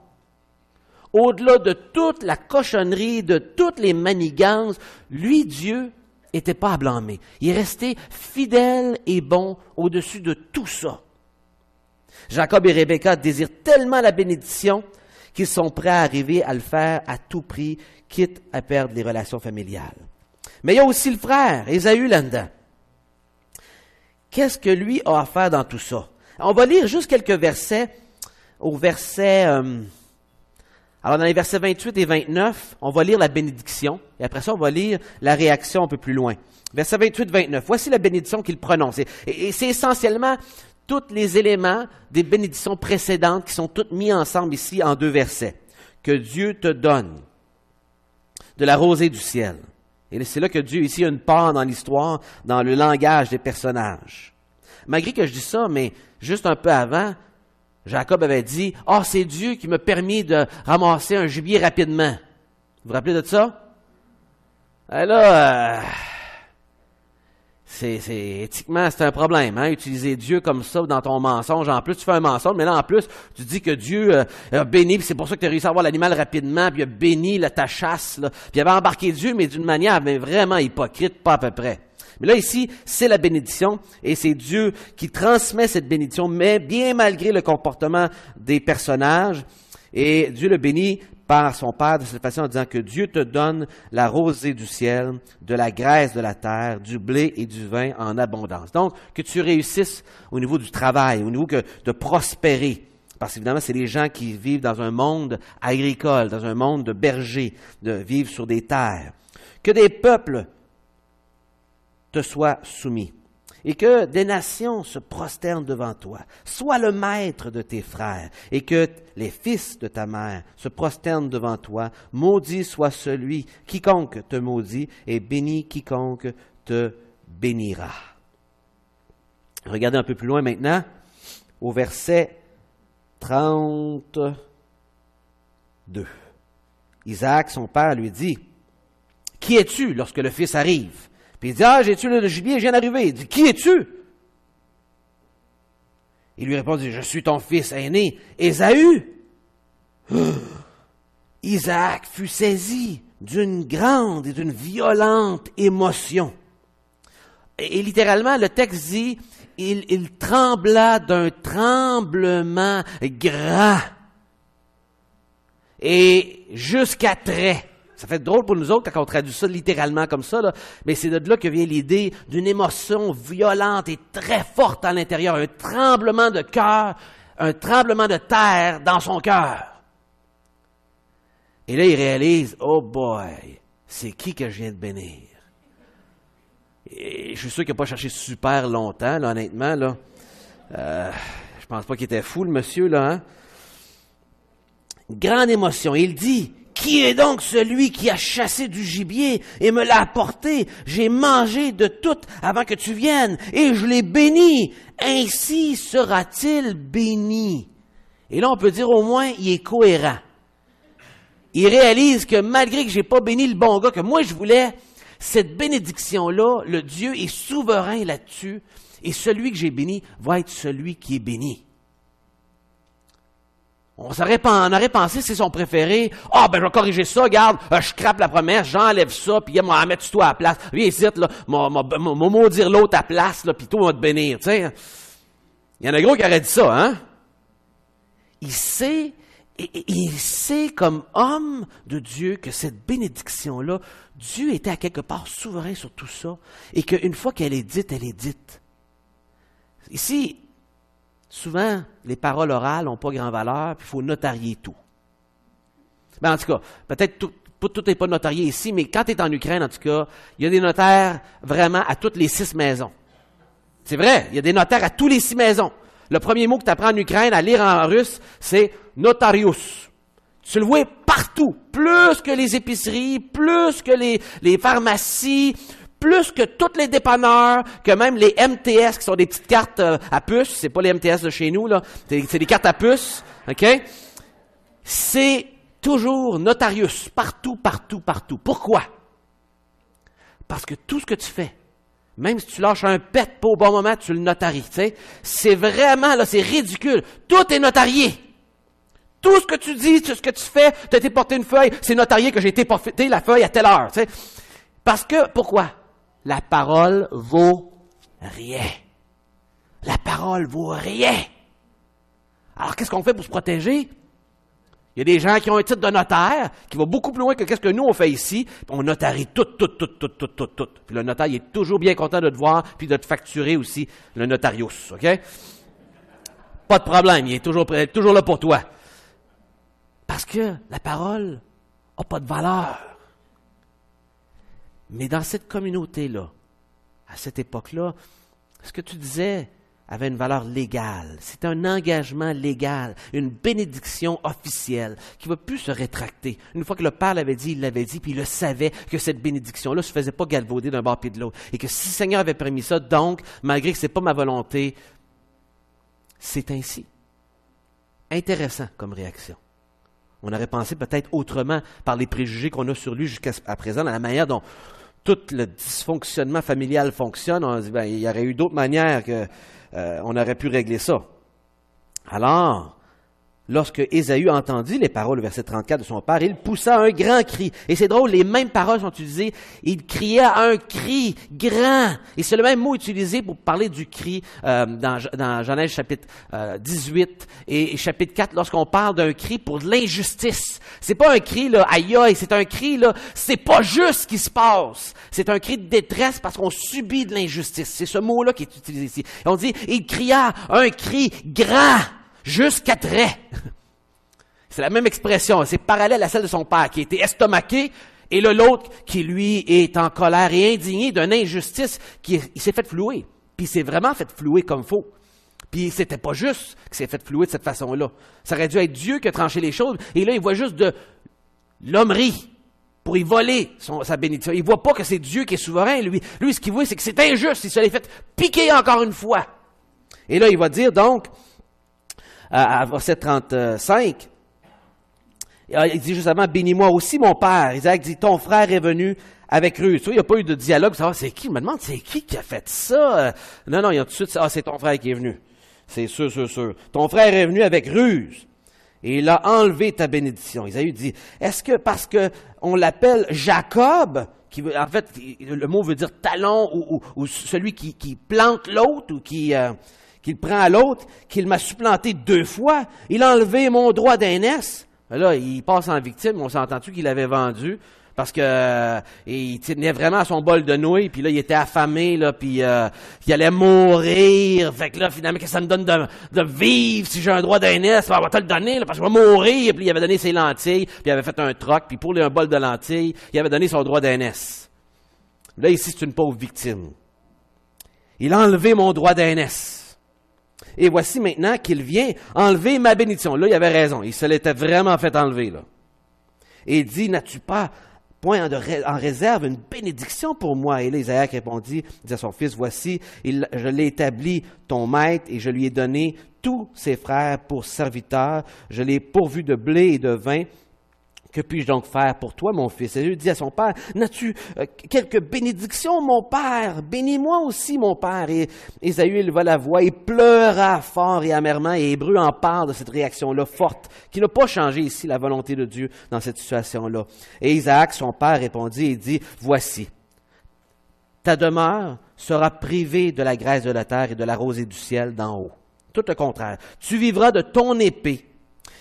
Au-delà de toute la cochonnerie, de toutes les manigances, lui, Dieu, n'était pas à blâmer. Il est resté fidèle et bon au-dessus de tout ça. Jacob et Rebecca désirent tellement la bénédiction qu'ils sont prêts à arriver à le faire à tout prix, quitte à perdre les relations familiales. Mais il y a aussi le frère, Ésaü, là-dedans. Qu'est-ce que lui a à faire dans tout ça? On va lire juste quelques versets. Au verset... alors, dans les versets 28 et 29, on va lire la bénédiction. Et après ça, on va lire la réaction un peu plus loin. Verset 28-29. Voici la bénédiction qu'il prononce. Et c'est essentiellement tous les éléments des bénédictions précédentes qui sont toutes mis ensemble ici en 2 versets. Que Dieu te donne de la rosée du ciel. Et c'est là que Dieu, ici, a une part dans l'histoire, dans le langage des personnages. Malgré que je dis ça, mais juste un peu avant, Jacob avait dit, « Ah, c'est Dieu qui m'a permis de ramasser un gibier rapidement. » Vous vous rappelez de ça? Et là, éthiquement, c'est un problème, hein, utiliser Dieu comme ça dans ton mensonge. En plus, tu fais un mensonge, mais là, en plus, tu dis que Dieu a béni, puis c'est pour ça que tu as réussi à avoir l'animal rapidement, puis il a béni ta chasse, là. Puis il avait embarqué Dieu, mais d'une manière vraiment hypocrite, pas à peu près. Mais là, ici, c'est la bénédiction, et c'est Dieu qui transmet cette bénédiction, mais bien malgré le comportement des personnages, et Dieu le bénit par son Père de cette façon en disant que Dieu te donne la rosée du ciel, de la graisse de la terre, du blé et du vin en abondance. Donc, que tu réussisses au niveau du travail, au niveau de prospérer. Parce qu'évidemment, c'est les gens qui vivent dans un monde agricole, dans un monde de bergers, de vivre sur des terres. Que des peuples te soient soumis. Et que des nations se prosternent devant toi. Sois le maître de tes frères, et que les fils de ta mère se prosternent devant toi. Maudit soit celui, quiconque te maudit, et béni quiconque te bénira. Regardez un peu plus loin maintenant, au verset 32. Isaac, son père, lui dit, « Qui es-tu lorsque le fils arrive? » Puis il dit, « Ah, j'ai tué le gibier, je viens d'arriver. » Il dit, « Qui es-tu? » Il lui répond, « Je suis ton fils aîné, Ésaü. » Isaac fut saisi d'une grande et d'une violente émotion. Et littéralement, le texte dit, il trembla d'un tremblement grand et jusqu'à trait. Ça fait drôle pour nous autres quand on traduit ça littéralement comme ça, là. Mais c'est de là que vient l'idée d'une émotion violente et très forte à l'intérieur, un tremblement de cœur, un tremblement de terre dans son cœur. Et là, il réalise, oh boy, c'est qui que je viens de bénir? Et je suis sûr qu'il n'a pas cherché super longtemps, là, honnêtement, là. Je pense pas qu'il était fou, le monsieur, là, hein? Grande émotion. Il dit, qui est donc celui qui a chassé du gibier et me l'a apporté? J'ai mangé de tout avant que tu viennes et je l'ai béni. Ainsi sera-t-il béni. Et là, on peut dire au moins, il est cohérent. Il réalise que malgré que j'ai pas béni le bon gars que moi je voulais, cette bénédiction-là, le Dieu est souverain là-dessus et celui que j'ai béni va être celui qui est béni. On aurait pensé, c'est son préféré. Ah, ben, je vais corriger ça, regarde, je crappe la promesse, j'enlève ça, puis moi, mets-toi à la place. Viens ici, là, moi maudire l'autre à la place, là, puis toi, on va te bénir, tu sais. Il y en a gros qui auraient dit ça, hein? Il sait comme homme de Dieu que cette bénédiction-là, Dieu était à quelque part souverain sur tout ça, et qu'une fois qu'elle est dite, elle est dite. Ici, souvent, les paroles orales n'ont pas grand valeur, puis il faut notarier tout. Ben, en tout cas, peut-être tout n'est pas notarié ici, mais quand tu es en Ukraine, en tout cas, il y a des notaires vraiment à toutes les 6 maisons. C'est vrai, il y a des notaires à tous les 6 maisons. Le premier mot que tu apprends en Ukraine à lire en russe, c'est « notarius ». Tu le vois partout, plus que les épiceries, plus que les pharmacies, plus que tous les dépanneurs, que même les MTS, qui sont des petites cartes à puce, c'est pas les MTS de chez nous, là, c'est des cartes à puce, OK? C'est toujours notarius, partout, partout, partout. Pourquoi? Parce que tout ce que tu fais, même si tu lâches un pet pas au bon moment, tu le notaries. Tu sais? C'est vraiment, là, c'est ridicule. Tout est notarié. Tout ce que tu dis, tout ce que tu fais, tu as été porter une feuille, c'est notarié que j'ai été porter la feuille à telle heure. Tu sais? Parce que, pourquoi? La parole vaut rien. La parole vaut rien. Alors, qu'est-ce qu'on fait pour se protéger? Il y a des gens qui ont un titre de notaire qui va beaucoup plus loin que ce que nous on fait ici. On notarie tout. Puis le notaire, il est toujours bien content de te voir puis de te facturer aussi le notarius, OK? Pas de problème, il est toujours là pour toi. Parce que la parole n'a pas de valeur. Mais dans cette communauté-là, à cette époque-là, ce que tu disais avait une valeur légale. C'est un engagement légal, une bénédiction officielle qui ne va plus se rétracter. Une fois que le Père l'avait dit, il l'avait dit, puis il le savait que cette bénédiction-là ne se faisait pas galvauder d'un bord puis de l'autre. Et que si le Seigneur avait permis ça, donc, malgré que ce n'est pas ma volonté, c'est ainsi. Intéressant comme réaction. On aurait pensé peut-être autrement par les préjugés qu'on a sur lui jusqu'à présent, dans la manière dont tout le dysfonctionnement familial fonctionne. On se dit, il y aurait eu d'autres manières que on aurait pu régler ça. Alors, lorsque Ésaü entendit les paroles, verset 34 de son père, il poussa un grand cri. Et c'est drôle, les mêmes paroles sont utilisées. Il criait à un cri grand. Et c'est le même mot utilisé pour parler du cri dans Genèse chapitre 18 et chapitre 4, lorsqu'on parle d'un cri pour de l'injustice. C'est pas un cri, là, aïe aïe, c'est un cri, là, c'est pas juste ce qui se passe. C'est un cri de détresse parce qu'on subit de l'injustice. C'est ce mot-là qui est utilisé ici. Et on dit, il cria un cri grand. Jusqu'à trait. C'est la même expression, c'est parallèle à celle de son père qui a été estomaqué, et là l'autre qui lui est en colère et indigné d'une injustice il s'est fait flouer. Puis il s'est vraiment fait flouer comme faux. Puis c'était pas juste qu'il s'est fait flouer de cette façon-là. Ça aurait dû être Dieu qui a tranché les choses, et là il voit juste de l'hommerie pour y voler sa bénédiction. Il voit pas que c'est Dieu qui est souverain. Lui ce qu'il voit, c'est que c'est injuste, il se l'est fait piquer encore une fois. Et là il va dire donc, à verset 35, il dit justement, bénis-moi aussi mon père. Isaac dit, ton frère est venu avec ruse. Tu vois, il n'y a pas eu de dialogue pour savoir c'est qui. Je me demande, c'est qui a fait ça? Non, il y a tout de suite, c'est ton frère qui est venu. C'est sûr. Ton frère est venu avec ruse. Et il a enlevé ta bénédiction. Isaïe dit, est-ce que parce que on l'appelle Jacob, qui veut, en fait, le mot veut dire talon ou celui qui plante l'autre ou qu'il prend à l'autre, qu'il m'a supplanté 2 fois, il a enlevé mon droit d'aînesse. Là, il passe en victime, on s'entend-tu qu'il l'avait vendu, parce que il tenait vraiment à son bol de nouilles, puis là, il était affamé, là, puis il allait mourir. Fait que là, finalement, qu'est-ce que ça me donne de vivre si j'ai un droit d'aînesse? On va te le donner, là, parce que je vais mourir. Puis il avait donné ses lentilles, puis il avait fait un troc, puis pour un bol de lentilles, il avait donné son droit d'aînesse. Là, ici, c'est une pauvre victime. Il a enlevé mon droit d'aînesse. Et voici maintenant qu'il vient enlever ma bénédiction. Là, il avait raison. Il se l'était vraiment fait enlever, là. Et il dit, n'as-tu pas point en réserve une bénédiction pour moi? Et là, Isaac répondit, dit à son fils, voici, je l'ai établi ton maître et je lui ai donné tous ses frères pour serviteurs. Je l'ai pourvu de blé et de vin. Que puis-je donc faire pour toi, mon fils? Et il dit à son père, n'as-tu quelque bénédiction, mon père? Bénis-moi aussi, mon père. Et Ésaü éleva la voix et pleura fort et amèrement, et Hébreu en parle de cette réaction-là forte, qui n'a pas changé ici la volonté de Dieu dans cette situation-là. Et Isaac, son père, répondit et dit, voici, ta demeure sera privée de la graisse de la terre et de la rosée du ciel d'en haut. Tout le contraire. Tu vivras de ton épée.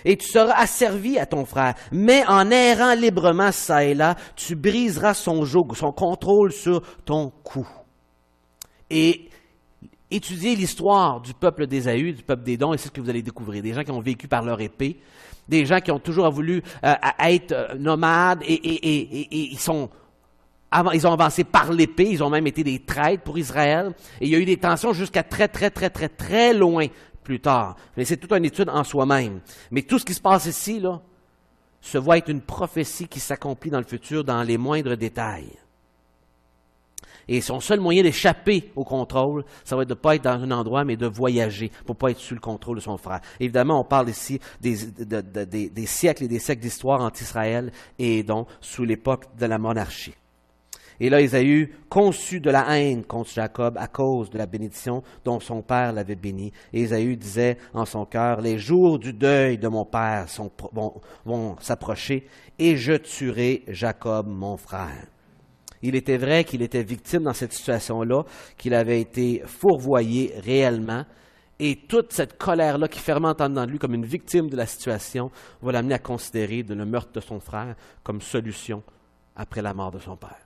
Et tu seras asservi à ton frère. Mais en errant librement çà et là, tu briseras son joug, son contrôle sur ton cou. Et étudiez l'histoire du peuple d'Ésaü, du peuple d'Édom, et c'est ce que vous allez découvrir. Des gens qui ont vécu par leur épée, des gens qui ont toujours voulu être nomades, et ils ont avancé par l'épée, ils ont même été des traîtres pour Israël. Et il y a eu des tensions jusqu'à très loin plus tard. Mais c'est toute une étude en soi-même. Mais tout ce qui se passe ici, là, se voit être une prophétie qui s'accomplit dans le futur dans les moindres détails. Et son seul moyen d'échapper au contrôle, ça va être de ne pas être dans un endroit, mais de voyager pour ne pas être sous le contrôle de son frère. Évidemment, on parle ici des siècles et des siècles d'histoire entre Israël et Édom sous l'époque de la monarchie. Et là, Ésaü conçut de la haine contre Jacob à cause de la bénédiction dont son père l'avait béni. Et Ésaü disait en son cœur, « Les jours du deuil de mon père vont s'approcher, et je tuerai Jacob, mon frère. » Il était vrai qu'il était victime dans cette situation-là, qu'il avait été fourvoyé réellement, et toute cette colère-là qui fermente en dedans de lui comme une victime de la situation va l'amener à considérer le meurtre de son frère comme solution après la mort de son père.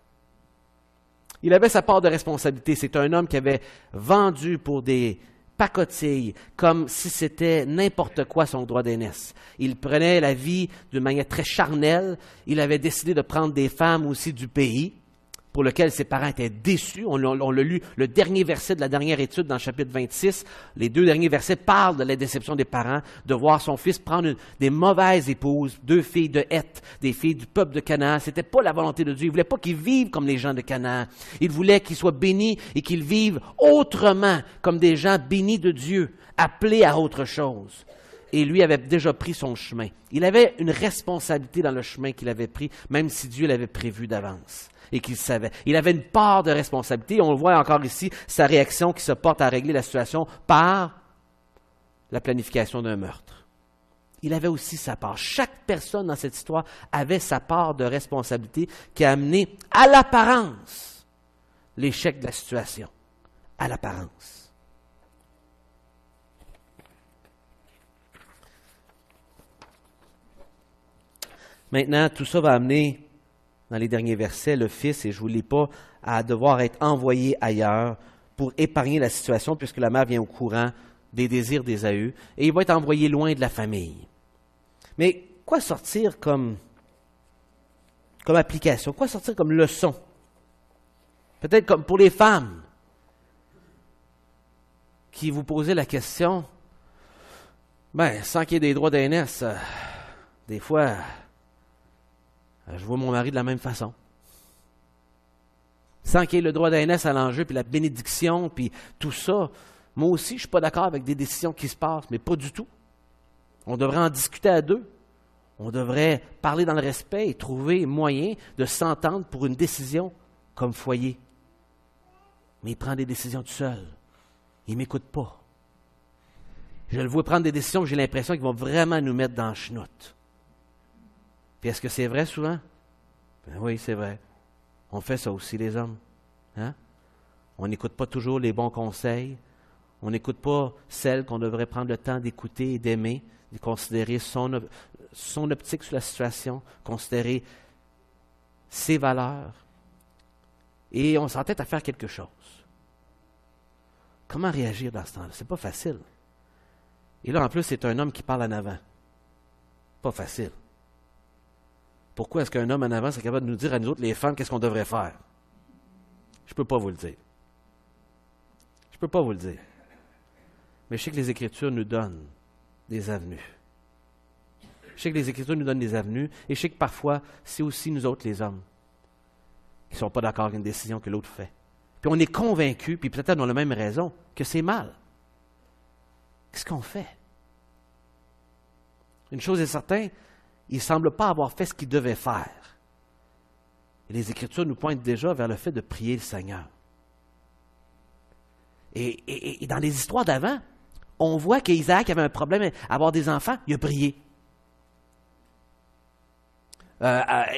Il avait sa part de responsabilité. C'est un homme qui avait vendu pour des pacotilles, comme si c'était n'importe quoi son droit d'aînesse. Il prenait la vie d'une manière très charnelle. Il avait décidé de prendre des femmes aussi du pays, pour lequel ses parents étaient déçus. On l'a lu, le dernier verset de la dernière étude dans le chapitre 26. Les 2 derniers versets parlent de la déception des parents, de voir son fils prendre des mauvaises épouses, 2 filles de Heth, des filles du peuple de Canaan. C'était pas la volonté de Dieu. Il voulait pas qu'ils vivent comme les gens de Canaan. Il voulait qu'ils soient bénis et qu'ils vivent autrement, comme des gens bénis de Dieu, appelés à autre chose. Et lui avait déjà pris son chemin. Il avait une responsabilité dans le chemin qu'il avait pris, même si Dieu l'avait prévu d'avance et qu'il savait. Il avait une part de responsabilité. On le voit encore ici, sa réaction qui se porte à régler la situation par la planification d'un meurtre. Il avait aussi sa part. Chaque personne dans cette histoire avait sa part de responsabilité qui a amené à l'apparence l'échec de la situation. À l'apparence. Maintenant, tout ça va amener, dans les derniers versets, le fils, et je ne vous lis pas, à devoir être envoyé ailleurs pour épargner la situation, puisque la mère vient au courant des désirs d'Ésaü, et il va être envoyé loin de la famille. Mais quoi sortir comme application? Quoi sortir comme leçon? Peut-être comme pour les femmes qui vous posaient la question, sans qu'il y ait des droits d'aînesse, des fois, je vois mon mari de la même façon. Sans qu'il y ait le droit d'aînesse à l'enjeu, puis la bénédiction, puis tout ça, moi aussi, je ne suis pas d'accord avec des décisions qui se passent, mais pas du tout. On devrait en discuter à 2. On devrait parler dans le respect et trouver moyen de s'entendre pour une décision comme foyer. Mais il prend des décisions tout seul. Il ne m'écoute pas. Je le vois prendre des décisions que j'ai l'impression qu'ils vont vraiment nous mettre dans le chenoute. Puis est-ce que c'est vrai souvent? Ben oui, c'est vrai. On fait ça aussi, les hommes. Hein? On n'écoute pas toujours les bons conseils. On n'écoute pas celles qu'on devrait prendre le temps d'écouter et d'aimer, de considérer son optique sur la situation, considérer ses valeurs. Et on s'entête à faire quelque chose. Comment réagir dans ce temps-là? C'est pas facile. Et là, en plus, c'est un homme qui parle en avant. Pas facile. Pourquoi est-ce qu'un homme en avant serait capable de nous dire à nous autres, les femmes, qu'est-ce qu'on devrait faire? Je ne peux pas vous le dire. Je ne peux pas vous le dire. Mais je sais que les Écritures nous donnent des avenues. Je sais que les Écritures nous donnent des avenues, et je sais que parfois, c'est aussi nous autres, les hommes, qui ne sont pas d'accord avec une décision que l'autre fait. Puis on est convaincus, puis peut-être on a la même raison, que c'est mal. Qu'est-ce qu'on fait? Une chose est certaine, il ne semble pas avoir fait ce qu'il devait faire. Et les Écritures nous pointent déjà vers le fait de prier le Seigneur. Et dans les histoires d'avant, on voit qu'Isaac avait un problème à avoir des enfants, il a prié.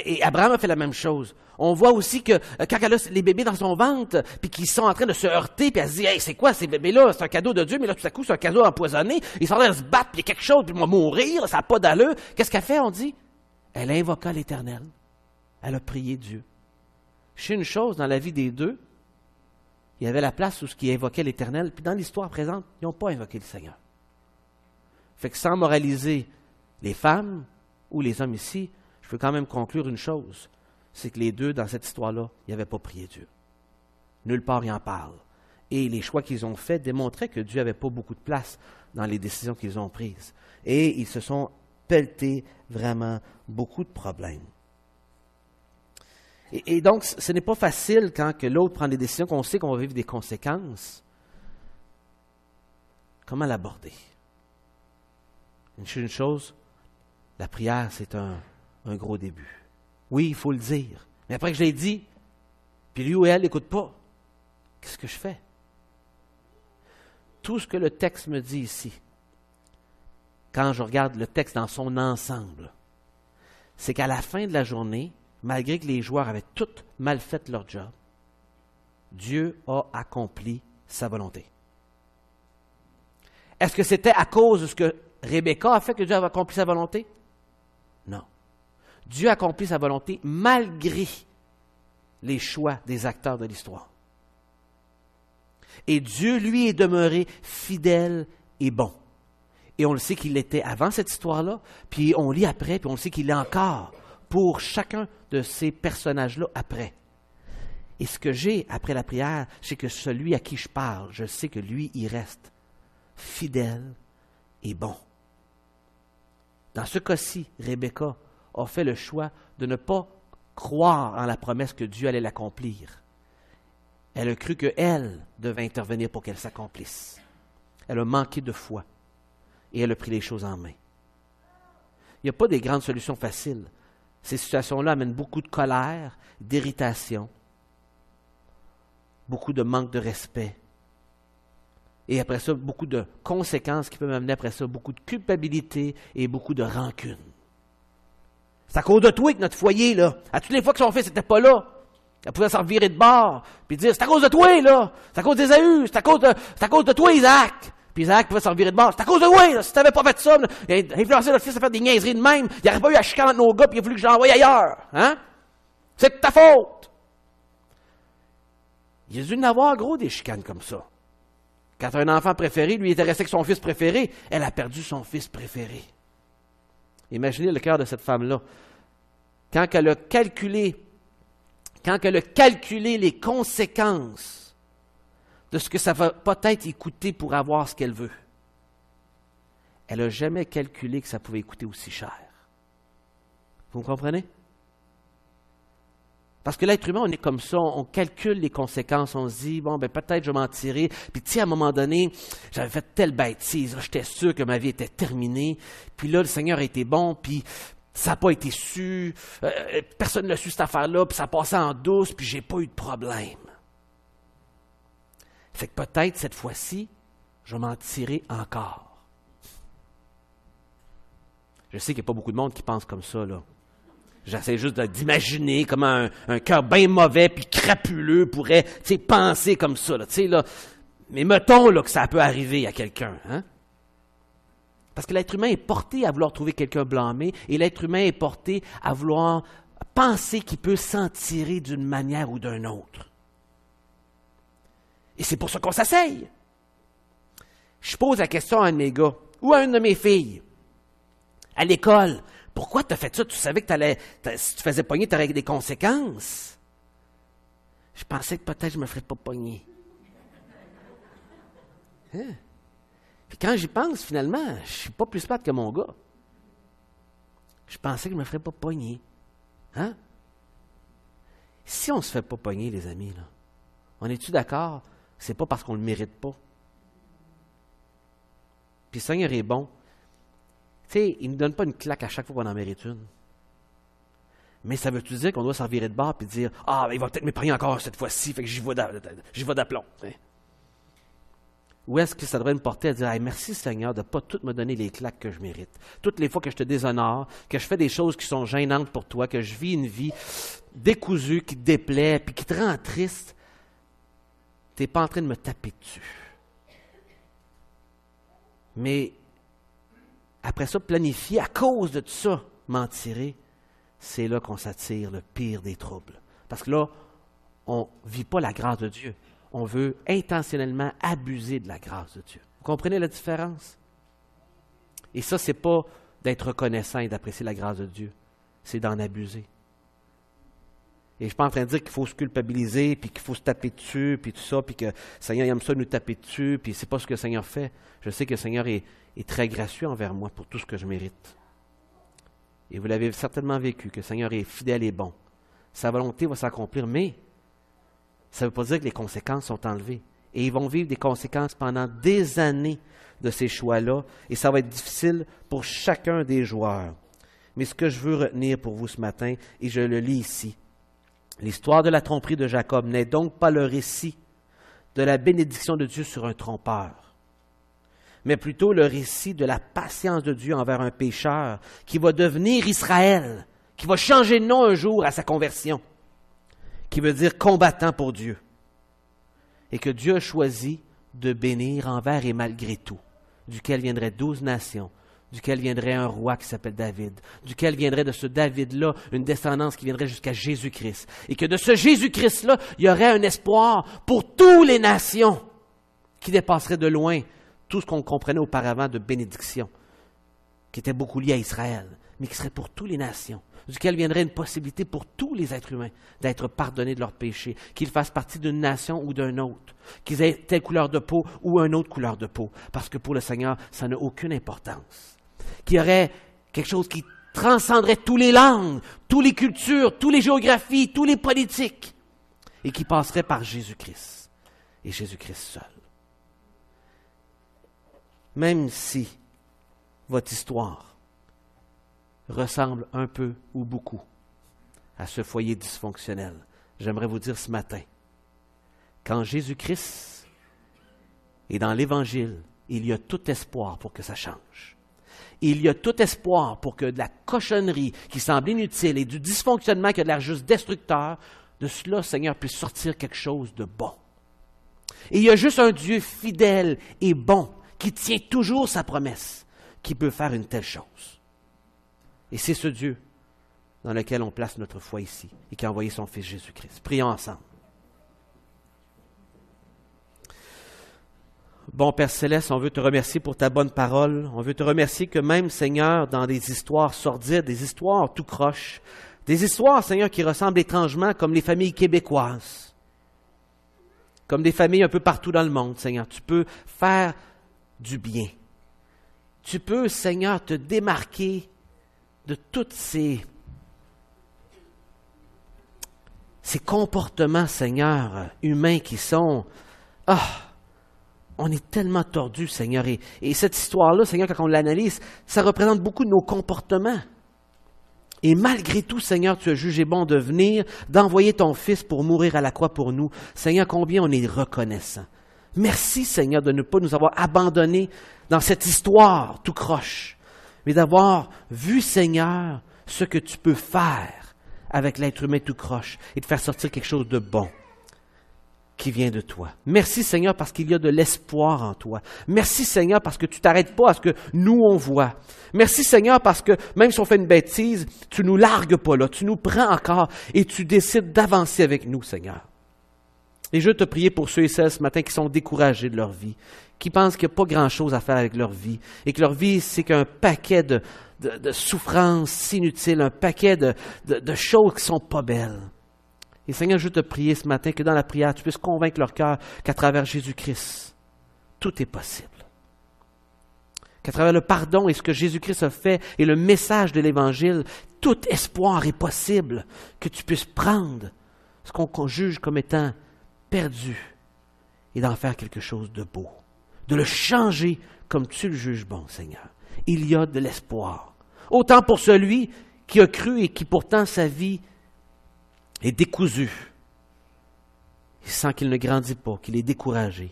Et Abraham a fait la même chose. On voit aussi que quand elle a les bébés dans son ventre, puis qu'ils sont en train de se heurter, puis elle se dit, hey, c'est quoi ces bébés-là? C'est un cadeau de Dieu, mais là, tout à coup, c'est un cadeau empoisonné. Ils sont en train de se battre, puis il y a quelque chose, puis ils vont mourir, ça n'a pas d'allure. Qu'est-ce qu'elle fait, on dit? Elle invoqua l'Éternel. Elle a prié Dieu. Je sais une chose, dans la vie des deux, il y avait la place où ce qui invoquait l'Éternel, puis dans l'histoire présente, ils n'ont pas invoqué le Seigneur. Fait que sans moraliser les femmes ou les hommes ici, je peux quand même conclure une chose, c'est que les deux, dans cette histoire-là, ils n'avaient pas prié Dieu. Nulle part ils en parlent. Et les choix qu'ils ont faits démontraient que Dieu n'avait pas beaucoup de place dans les décisions qu'ils ont prises. Et ils se sont pelletés vraiment beaucoup de problèmes. Et donc, ce n'est pas facile quand que l'autre prend des décisions, qu'on sait qu'on va vivre des conséquences. Comment l'aborder? Une chose, la prière, c'est un gros début. Oui, il faut le dire. Mais après que je l'ai dit, Puis lui ou elle n'écoute pas. Qu'est-ce que je fais? Tout ce que le texte me dit ici, quand je regarde le texte dans son ensemble, c'est qu'à la fin de la journée, malgré que les joueurs avaient tous mal fait leur job, Dieu a accompli sa volonté. Est-ce que c'était à cause de ce que Rebecca a fait que Dieu a accompli sa volonté? Non. Dieu a accompli sa volonté malgré les choix des acteurs de l'histoire. Et Dieu, lui, est demeuré fidèle et bon. Et on le sait qu'il l'était avant cette histoire-là, puis on lit après, puis on le sait qu'il l'est encore pour chacun de ces personnages-là après. Et ce que j'ai après la prière, c'est que celui à qui je parle, je sais que lui, il reste fidèle et bon. Dans ce cas-ci, Rebecca a fait le choix de ne pas croire en la promesse que Dieu allait l'accomplir. Elle a cru qu'elle devait intervenir pour qu'elle s'accomplisse. Elle a manqué de foi et elle a pris les choses en main. Il n'y a pas des grandes solutions faciles. Ces situations-là amènent beaucoup de colère, d'irritation, beaucoup de manque de respect. Et après ça, beaucoup de conséquences qui peuvent amener après ça, beaucoup de culpabilité et beaucoup de rancune. C'est à cause de toi que notre foyer, là, à toutes les fois que son fils n'était pas là, elle pouvait s'en virer de bord, puis dire, c'est à cause de toi, là, c'est à cause d'Ésaü, c'est à cause de toi, Isaac. Puis Isaac pouvait s'en virer de bord, c'est à cause de toi, là, si tu n'avais pas fait ça, là, il a influencé notre fils à faire des niaiseries de même, il n'aurait pas eu à chicaner entre nos gars, puis il a voulu que je l'envoie ailleurs. Hein? C'est de ta faute. Il a dû en avoir gros des chicanes comme ça. Quand un enfant préféré, lui, était resté avec son fils préféré, elle a perdu son fils préféré. Imaginez le cœur de cette femme-là. Quand elle a calculé les conséquences de ce que ça va peut-être y coûter pour avoir ce qu'elle veut, elle n'a jamais calculé que ça pouvait coûter aussi cher. Vous me comprenez? Parce que l'être humain, on est comme ça, on calcule les conséquences, on se dit, bon, ben peut-être je vais m'en tirer. Puis tu sais, à un moment donné, j'avais fait telle bêtise, j'étais sûr que ma vie était terminée. Puis là, le Seigneur a été bon, puis ça n'a pas été su, personne n'a su cette affaire-là, puis ça passait en douce, puis j'ai pas eu de problème. Fait que peut-être cette fois-ci, je vais m'en tirer encore. Je sais qu'il n'y a pas beaucoup de monde qui pense comme ça, là. J'essaie juste d'imaginer comment un cœur bien mauvais puis crapuleux pourrait penser comme ça. Là. Mais mettons là, que ça peut arriver à quelqu'un. Hein? Parce que l'être humain est porté à vouloir trouver quelqu'un blâmé et l'être humain est porté à vouloir penser qu'il peut s'en tirer d'une manière ou d'une autre. Et c'est pour ça qu'on s'essaye. Je pose la question à un de mes gars ou à une de mes filles à l'école. Pourquoi tu as fait ça? Tu savais que si tu faisais pogner, tu aurais des conséquences. Je pensais que peut-être je ne me ferais pas pogner. Hein? Puis quand j'y pense, finalement, je ne suis pas plus plate que mon gars. Je pensais que je ne me ferais pas pogner. Hein? Si on ne se fait pas pogner, les amis, là, on est-tu d'accord? C'est pas parce qu'on ne le mérite pas. Puis le Seigneur est bon. Tu sais, il ne nous donne pas une claque à chaque fois qu'on en mérite une. Mais ça veut-tu dire qu'on doit s'en virer de bord et dire « Ah, il va peut-être m'épargner encore cette fois-ci, fait que j'y vais d'aplomb. Hein? » Ou est-ce que ça devrait me porter à dire hey, « Merci Seigneur de ne pas tout me donner les claques que je mérite. Toutes les fois que je te déshonore, que je fais des choses qui sont gênantes pour toi, que je vis une vie décousue, qui te déplaît, puis qui te rend triste, tu n'es pas en train de me taper dessus. » Mais après ça, planifier, à cause de tout ça, m'en tirer, c'est là qu'on s'attire le pire des troubles. Parce que là, on ne vit pas la grâce de Dieu. On veut intentionnellement abuser de la grâce de Dieu. Vous comprenez la différence? Et ça, ce n'est pas d'être reconnaissant et d'apprécier la grâce de Dieu. C'est d'en abuser. Et je ne suis pas en train de dire qu'il faut se culpabiliser, puis qu'il faut se taper dessus, puis tout ça, puis que le Seigneur aime ça nous taper dessus, puis c'est pas ce que le Seigneur fait. Je sais que le Seigneur est très gracieux envers moi pour tout ce que je mérite. Et vous l'avez certainement vécu, que le Seigneur est fidèle et bon. Sa volonté va s'accomplir, mais ça ne veut pas dire que les conséquences sont enlevées. Et ils vont vivre des conséquences pendant des années de ces choix-là, et ça va être difficile pour chacun des joueurs. Mais ce que je veux retenir pour vous ce matin, et je le lis ici, L'histoire de la tromperie de Jacob n'est donc pas le récit de la bénédiction de Dieu sur un trompeur, mais plutôt le récit de la patience de Dieu envers un pécheur qui va devenir Israël, qui va changer de nom un jour à sa conversion, qui veut dire combattant pour Dieu, et que Dieu a choisi de bénir envers et malgré tout, duquel viendraient 12 nations, duquel viendrait un roi qui s'appelle David, duquel viendrait de ce David-là une descendance qui viendrait jusqu'à Jésus-Christ, et que de ce Jésus-Christ-là, il y aurait un espoir pour toutes les nations qui dépasserait de loin tout ce qu'on comprenait auparavant de bénédiction, qui était beaucoup lié à Israël, mais qui serait pour toutes les nations, duquel viendrait une possibilité pour tous les êtres humains d'être pardonnés de leurs péchés, qu'ils fassent partie d'une nation ou d'une autre, qu'ils aient telle couleur de peau ou une autre couleur de peau, parce que pour le Seigneur, ça n'a aucune importance. Qu'il y aurait quelque chose qui transcenderait toutes les langues, toutes les cultures, toutes les géographies, tous les politiques, et qui passerait par Jésus-Christ, et Jésus-Christ seul. Même si votre histoire ressemble un peu ou beaucoup à ce foyer dysfonctionnel, j'aimerais vous dire ce matin, quand Jésus-Christ est dans l'Évangile, il y a tout espoir pour que ça change. Il y a tout espoir pour que de la cochonnerie qui semble inutile et du dysfonctionnement qui a l'air juste destructeur, de cela, Seigneur, puisse sortir quelque chose de bon. Et il y a juste un Dieu fidèle et bon qui tient toujours sa promesse, qui peut faire une telle chose. Et c'est ce Dieu dans lequel on place notre foi ici et qui a envoyé son Fils Jésus-Christ. Prions ensemble. Bon Père Céleste, on veut te remercier pour ta bonne parole. On veut te remercier que même, Seigneur, dans des histoires sordides, des histoires tout croche, des histoires, Seigneur, qui ressemblent étrangement comme les familles québécoises, comme des familles un peu partout dans le monde, Seigneur, tu peux faire du bien. Tu peux, Seigneur, te démarquer de tous ces comportements, Seigneur, humains qui sont... on est tellement tordus, Seigneur. Et cette histoire-là, Seigneur, quand on l'analyse, ça représente beaucoup de nos comportements. Et malgré tout, Seigneur, tu as jugé bon de venir, d'envoyer ton Fils pour mourir à la croix pour nous. Seigneur, combien on est reconnaissant. Merci, Seigneur, de ne pas nous avoir abandonnés dans cette histoire tout croche, mais d'avoir vu, Seigneur, ce que tu peux faire avec l'être humain tout croche et de faire sortir quelque chose de bon qui vient de toi. Merci, Seigneur, parce qu'il y a de l'espoir en toi. Merci, Seigneur, parce que tu ne t'arrêtes pas à ce que nous, on voit. Merci, Seigneur, parce que même si on fait une bêtise, tu ne nous largues pas là, tu nous prends encore et tu décides d'avancer avec nous, Seigneur. Et je veux te prier pour ceux et celles ce matin qui sont découragés de leur vie, qui pensent qu'il n'y a pas grand-chose à faire avec leur vie, et que leur vie, c'est qu'un paquet de souffrances inutiles, un paquet de choses qui ne sont pas belles. Et Seigneur, je veux te prier ce matin que dans la prière, tu puisses convaincre leur cœur qu'à travers Jésus-Christ, tout est possible. Qu'à travers le pardon et ce que Jésus-Christ a fait et le message de l'Évangile, tout espoir est possible, que tu puisses prendre ce qu'on juge comme étant perdu et d'en faire quelque chose de beau, de le changer comme tu le juges bon, Seigneur. Il y a de l'espoir. Autant pour celui qui a cru et qui pourtant sa vie est décousue. Il sent qu'il ne grandit pas, qu'il est découragé,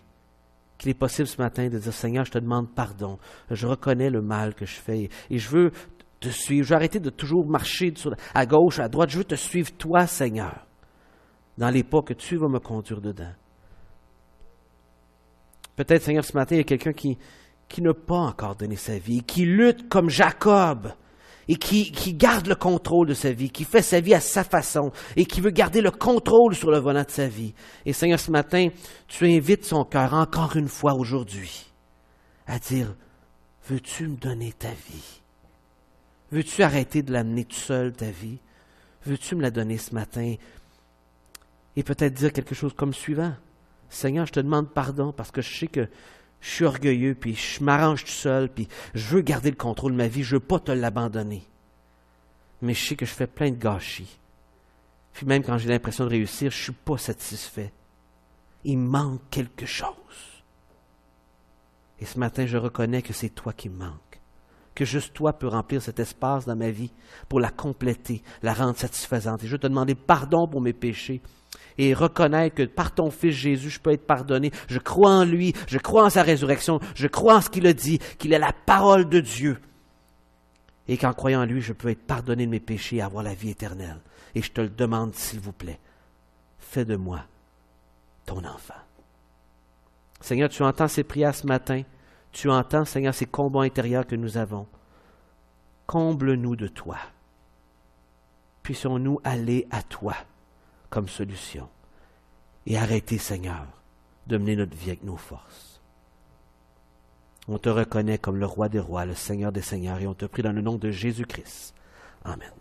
qu'il est possible ce matin de dire, Seigneur, je te demande pardon. Je reconnais le mal que je fais et je veux te suivre. Je veux arrêter de toujours marcher à gauche, à droite. Je veux te suivre, toi, Seigneur, dans les pas que tu vas me conduire dedans. Peut-être, Seigneur, ce matin, il y a quelqu'un qui n'a pas encore donné sa vie, qui lutte comme Jacob et qui garde le contrôle de sa vie, qui fait sa vie à sa façon et qui veut garder le contrôle sur le volant de sa vie. Et Seigneur, ce matin, tu invites son cœur encore une fois aujourd'hui à dire, veux-tu me donner ta vie? Veux-tu arrêter de l'amener tout seul, ta vie? Veux-tu me la donner ce matin? Et peut-être dire quelque chose comme suivant. Seigneur, je te demande pardon parce que je sais que je suis orgueilleux, puis je m'arrange tout seul, puis je veux garder le contrôle de ma vie, je ne veux pas te l'abandonner. Mais je sais que je fais plein de gâchis. Puis même quand j'ai l'impression de réussir, je ne suis pas satisfait. Il me manque quelque chose. Et ce matin, je reconnais que c'est toi qui me manque. que juste toi peux remplir cet espace dans ma vie pour la compléter, la rendre satisfaisante. Et je veux te demander pardon pour mes péchés et reconnaître que par ton Fils Jésus, je peux être pardonné. Je crois en lui, je crois en sa résurrection, je crois en ce qu'il a dit, qu'il est la parole de Dieu. Et qu'en croyant en lui, je peux être pardonné de mes péchés et avoir la vie éternelle. Et je te le demande, s'il vous plaît, fais de moi ton enfant. Seigneur, tu entends ces prières ce matin. Tu entends, Seigneur, ces combats intérieurs que nous avons. Comble-nous de toi. Puissions-nous aller à toi comme solution. Et arrêter, Seigneur, de mener notre vie avec nos forces. On te reconnaît comme le roi des rois, le Seigneur des seigneurs, et on te prie dans le nom de Jésus-Christ. Amen.